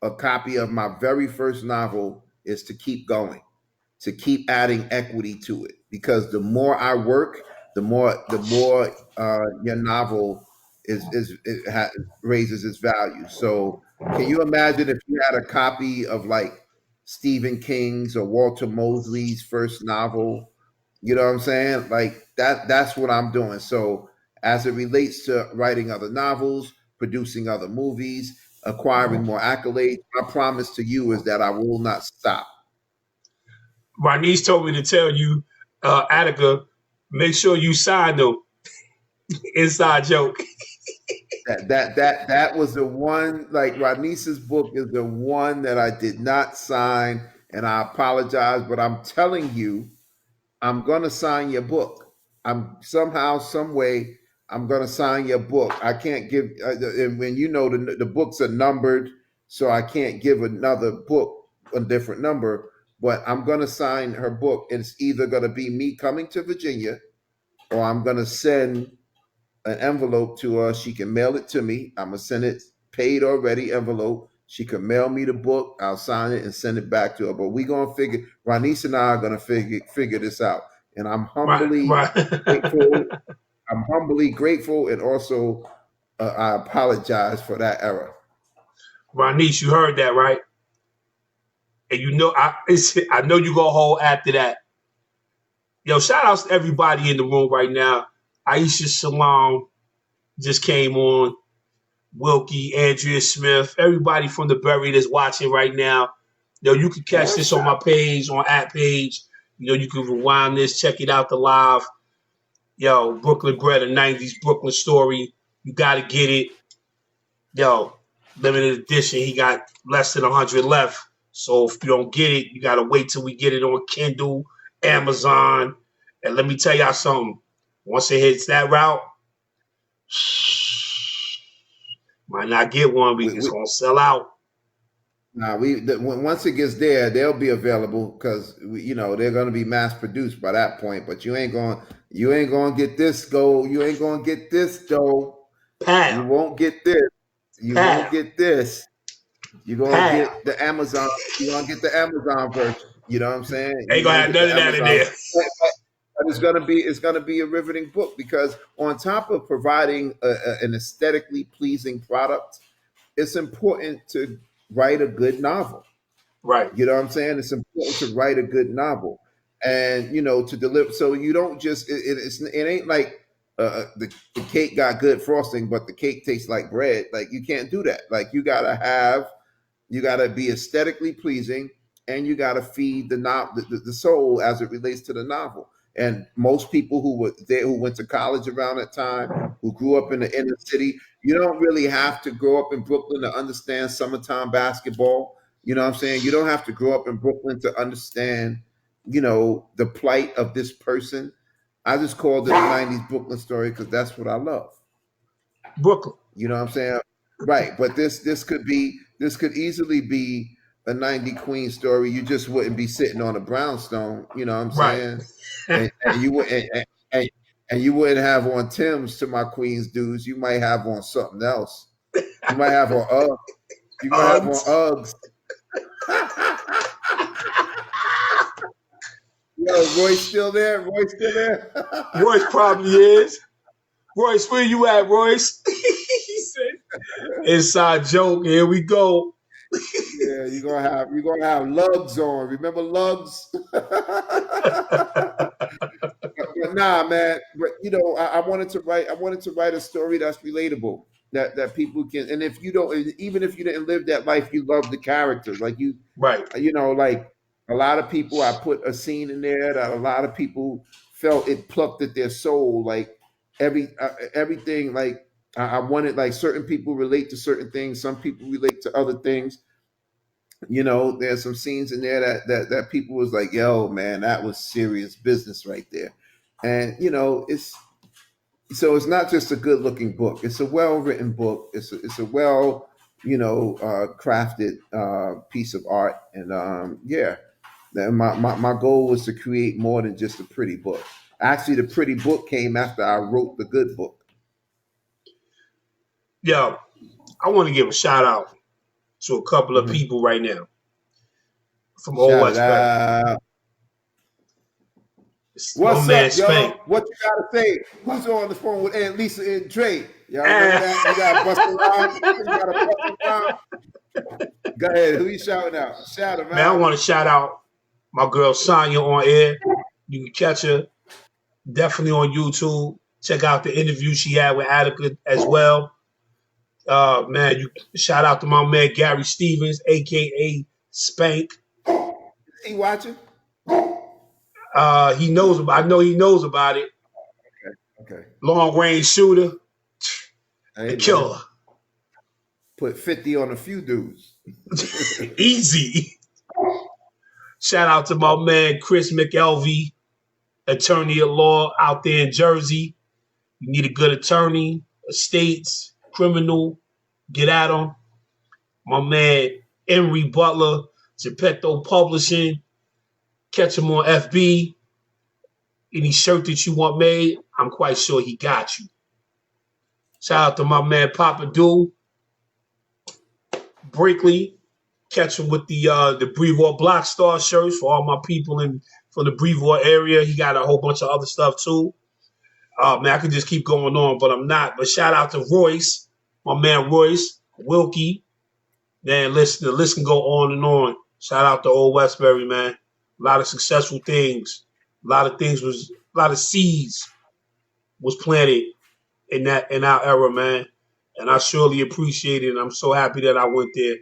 a copy of my very first novel is to keep going, to keep adding equity to it. Because the more I work, the more your novel raises its value. So, can you imagine if you had a copy of like Stephen King's or Walter Mosley's first novel? You know what I'm saying? Like that's what I'm doing. So, as it relates to writing other novels, producing other movies, acquiring more accolades, my promise to you is that I will not stop. My niece told me to tell you, Attica, make sure you sign them. Inside joke. That was the one. Like Rodnice's book is the one that I did not sign, and I apologize. But I'm telling you, I'm gonna sign your book. I'm somehow, some way, I'm gonna sign your book. I can't give, and when you know the books are numbered, so I can't give another book a different number. But I'm gonna sign her book. It's either gonna be me coming to Virginia, or I'm gonna send an envelope to her. She can mail it to me. I'm gonna send it paid already envelope. She can mail me the book. I'll sign it and send it back to her. But we gonna figure. Ranice and I are gonna figure this out. And I'm humbly grateful. I'm humbly grateful, and also I apologize for that error. Ranice, you heard that, right? And you know, I know you gonna hold after that. Yo, shout outs to everybody in the room right now. Aisha Salam just came on. Wilkie, Andrea Smith, everybody from the Berry that's watching right now. Yo, you can catch this on my page, on @page. You know, you can rewind this, check it out the live. Yo, Brooklyn BRED A, 90s Brooklyn story. You gotta get it. Yo, limited edition. He got less than 100 left. So if you don't get it, you gotta wait till we get it on Kindle, Amazon. And let me tell y'all something. Once it hits that route, might not get one because it's gonna sell out. Now once it gets there, they'll be available because they're going to be mass produced by that point. But you ain't going to get this go. You ain't going to get this Joe. You won't get this. You won't get this. You're going to get the Amazon. You're going to get the Amazon version. You know what I'm saying? Ain't gonna have none of that in there. But it's gonna be a riveting book because on top of providing an aesthetically pleasing product, it's important to write a good novel. Right. You know what I'm saying? It's important to write a good novel, and to deliver. So you don't just it ain't like the cake got good frosting, but the cake tastes like bread. Like you can't do that. Like you gotta be aesthetically pleasing, and you gotta feed the soul as it relates to the novel. And most people who were there, who went to college around that time, who grew up in the inner city, you don't really have to grow up in Brooklyn to understand summertime basketball. You know what I'm saying? You don't have to grow up in Brooklyn to understand, the plight of this person. I just called it a 90s Brooklyn story because that's what I love. Brooklyn. You know what I'm saying? Right. But this could easily be a 90 Queen story. You just wouldn't be sitting on a brownstone, you know what I'm saying? Right. and you wouldn't have on Tim's to my Queens dudes. You might have on something else. You might have on Uggs. You might have on Uggs. Yo, Royce still there? Royce probably is. Royce, where you at, Royce? He said, inside joke. Here we go. Yeah, you're gonna have lugs on. Remember lugs? But nah, man. But I wanted to write a story that's relatable, that people can. And if you don't, even if you didn't live that life, you love the characters. Like you, right? Like a lot of people, I put a scene in there that a lot of people felt it plucked at their soul. Like everything. Like I wanted, like certain people relate to certain things. Some people relate to other things. There's some scenes in there that people was like, yo, man, that was serious business right there. And, it's not just a good looking book. It's a well-written book. It's a well, crafted piece of art. And yeah, My goal was to create more than just a pretty book. Actually, the pretty book came after I wrote the good book. Yo, I want to give a shout out to a couple of Mhm. people right now from Old Shout it Westbury. out. It's my What's man up, Spank. y'all? What you gotta say? Who's on the phone with Aunt Lisa and Dre? Y'all remember Ah, that? You got busting around. You got a busting around. Go ahead. Who you shouting out? Shout him man, I out. want to shout out my girl Sonya on air. You can catch her definitely on YouTube. Check out the interview she had with Attica as well. Man, you shout out to my man Gary Stevens, aka Spank. He watching? He knows about. I know he knows about it. Okay. Long range shooter, the Hey man, killer. put 50 on a few dudes. Easy. Shout out to my man Chris McElvey, attorney at law out there in Jersey. You need a good attorney, estates, criminal, get at him. My man Henry Butler, Geppetto Publishing. Catch him on FB. Any shirt that you want made, I'm quite sure he got you. Shout out to my man Papa Do, Brinkley. Catch him with the Brevoort Block Star shirts for all my people in from the Brevoort area. He got a whole bunch of other stuff too. Man, I could just keep going on, but I'm not. But shout out to Royce, my man Royce, Wilkie. Man, listen, the list can go on and on. Shout out to Old Westbury, man. A lot of successful things. A lot of seeds was planted in our era, man. And I surely appreciate it. And I'm so happy that I went there.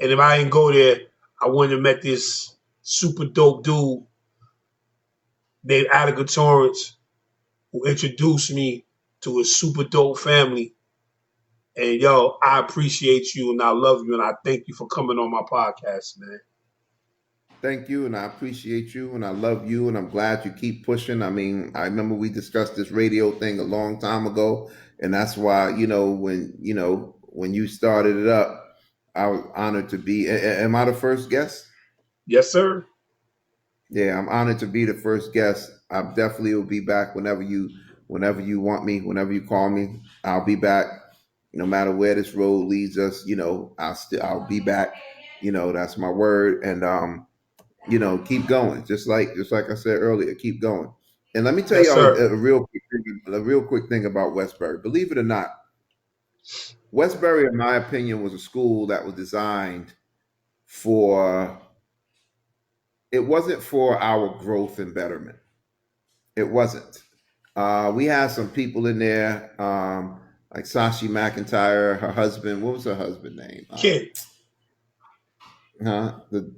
And if I didn't go there, I wouldn't have met this super dope dude named Attika Torrence, who introduced me to a super dope family. And yo, I appreciate you and I love you and I thank you for coming on my podcast, man. Thank you, and I appreciate you, and I love you, and I'm glad you keep pushing. I mean, I remember we discussed this radio thing a long time ago, and that's why when you started it up, I was honored to be. Am I the first guest? Yes, sir. Yeah, I'm honored to be the first guest. I definitely will be back whenever you want me, whenever you call me. I'll be back. No matter where this road leads us, I'll be back. That's my word, and keep going. Just like I said earlier, keep going. And let me tell Yes, y'all sir. a real quick thing about Westbury. Believe it or not, Westbury, in my opinion, was a school that was designed for. It wasn't for our growth and betterment. It wasn't. We had some people in there, like Sashi McIntyre, her husband. What was her husband name? Ken. The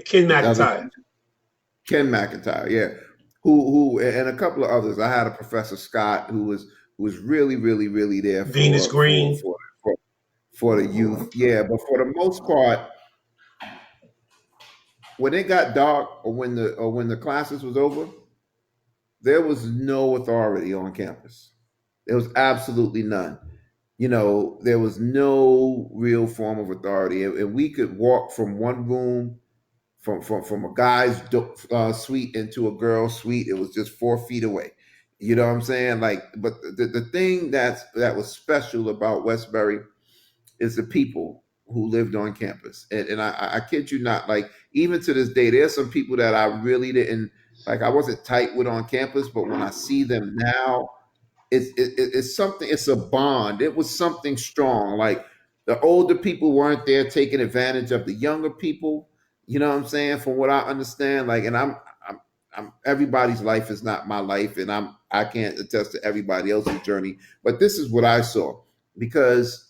Ken other McIntyre. Ken McIntyre, yeah. Who and a couple of others. I had a Professor Scott who was really, really, really there Venus for for Green. for for, for the youth. Yeah, but for the most part, when it got dark or when the classes was over, there was no authority on campus. There was absolutely none. There was no real form of authority, and we could walk from one room from a guy's suite into a girl's suite. It was just 4 feet away. You know what I'm saying? Like, but the thing that was special about Westbury is the people who lived on campus. And I kid you not, like even to this day, there's some people that I really didn't like. I wasn't tight with on campus, but when I see them now, it's something. It's a bond. It was something strong. Like the older people weren't there taking advantage of the younger people. You know what I'm saying? From what I understand, like, and I'm everybody's life is not my life, and I can't attest to everybody else's journey. But this is what I saw because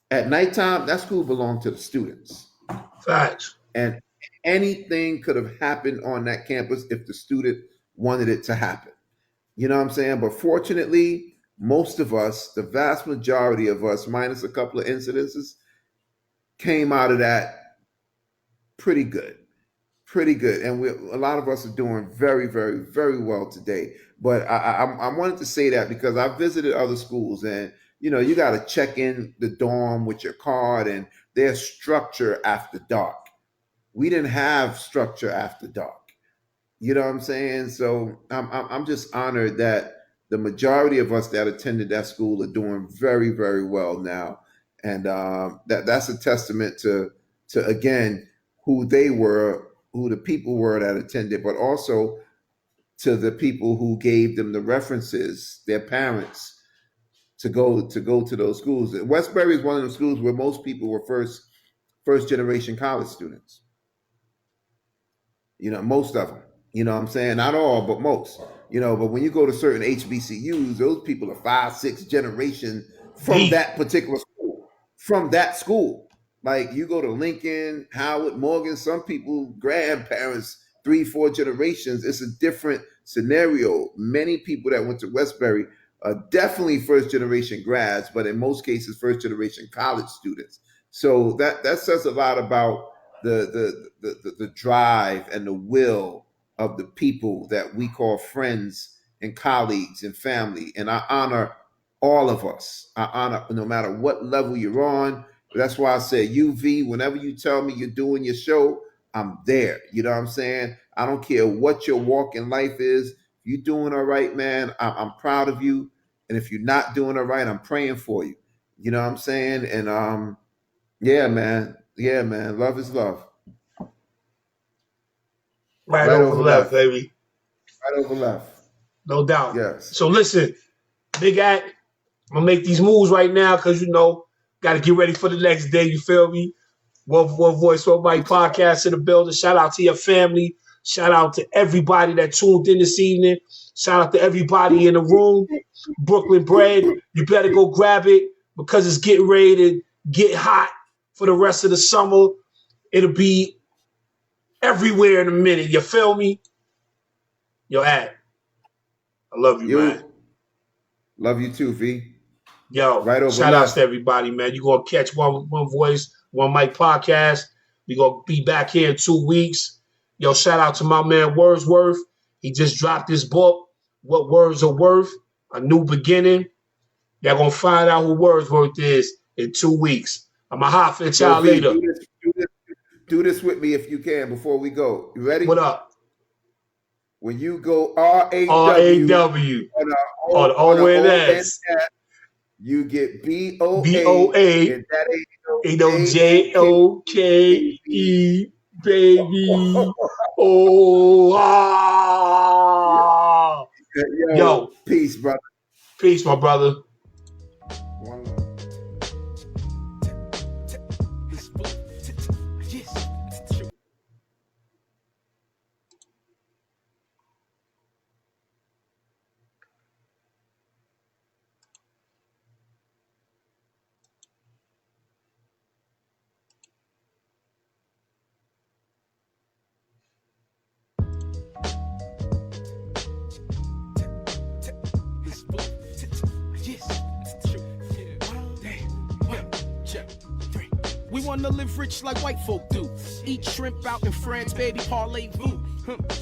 at nighttime, that school belonged to the students, Facts. and anything could have happened on that campus if the student wanted it to happen. You know what I'm saying? But fortunately, most of us, the vast majority of us, minus a couple of incidences, came out of that pretty good. Pretty good. And a lot of us are doing very, very, very well today. But I wanted to say that because I visited other schools and, you got to check in the dorm with your card and their structure after dark we didn't have structure after dark. You know what I'm saying? So I'm just honored that the majority of us that attended that school are doing very, very well now, and that's a testament to again who they were, who the people were that attended, but also to the people who gave them the references, their parents, to go to those schools. Westbury is one of the schools where most people were first generation college students. You know, most of them. You know what I'm saying? Not all, but most. You know, but when you go to certain HBCUs, those people are 5, 6 generation from that particular school. From that school. Like you go to Lincoln, Howard, Morgan, some people, grandparents, 3, 4 generations. It's a different scenario. Many people that went to Westbury are definitely first generation grads, but in most cases, first generation college students. So that says a lot about the drive and the will of the people that we call friends and colleagues and family. And I honor all of us. I honor no matter what level you're on. That's why I say UV, whenever you tell me you're doing your show, I'm there. You know what I'm saying? I don't care what your walk in life is. If you're doing all right, man, I'm proud of you. And if you're not doing all right, I'm praying for you. You know what I'm saying? And yeah, man. Yeah, man. Love is love. Right over left, baby. Right over left. No doubt. Yes. So listen, Big Act, I'm going to make these moves right now because, you know, got to get ready for the next day. You feel me? One Voice, One Mic podcast in the building. Shout out to your family. Shout out to everybody that tuned in this evening. Shout out to everybody in the room. Brooklyn Bread, you better go grab it because it's getting ready to get hot for the rest of the summer. It'll be everywhere in a minute. You feel me? Yo, Ad, I love you, man. Love you too, V. Yo, right over shout outs to everybody, man. You're going to catch One Voice, One Mic podcast. We're going to be back here in 2 weeks. Yo, shout out to my man Wordsworth. He just dropped this book, What Words Are Worth, A New Beginning. Y'all going to find out who Wordsworth is in 2 weeks. I'm going to hop at y'all later. Do this with me if you can before we go. You ready? What up? When you go R-A-W on O-N-S, you get B-O-A, B-O-A, and that ain't no J-O-K-E, baby. Oh, ah. Yo. Peace, brother. Peace, my brother. One love. We wanna live rich like white folk do. Eat shrimp out in France, baby, parlez-vous.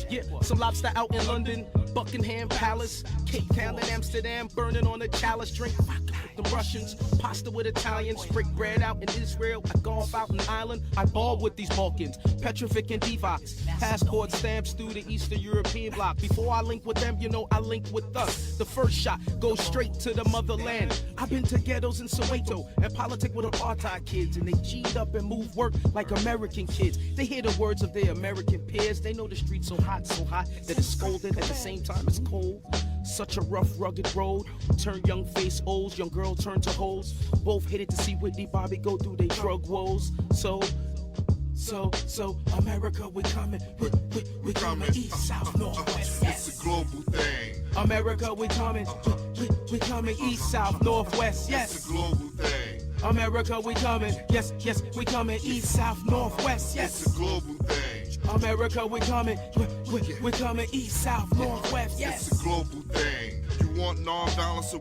Yeah, some lobster out in London, Buckingham Palace, Cape Town and Amsterdam, burning on a chalice, drink vodka with the Russians, pasta with Italians, break bread out in Israel, I golf out in Ireland, I ball with these Balkans, Petrovic and Divox, passport stamps through the Eastern European bloc. Before I link with them, you know I link with us. The first shot goes straight to the motherland. I've been to ghettos in Soweto and politic with apartheid kids, and they G'd up and move work like American kids. They hear the words of their American peers, they know the streets so hot that it's scolding at the same time it's cold. Such a rough, rugged road. Turn young face O's, young girl turn to hoes. Both hated to see Whitney Bobby go through their drug woes. So America, we coming, we coming east, south, north, west. It's a global thing. America, we coming, we coming east, south, north, west. Yes. It's a global thing. America, we coming, yes, we coming east, south, north, west. Yes. It's a global thing. America, we coming, we coming east, south, north, west. Yes. It's a global thing. You want non-violence?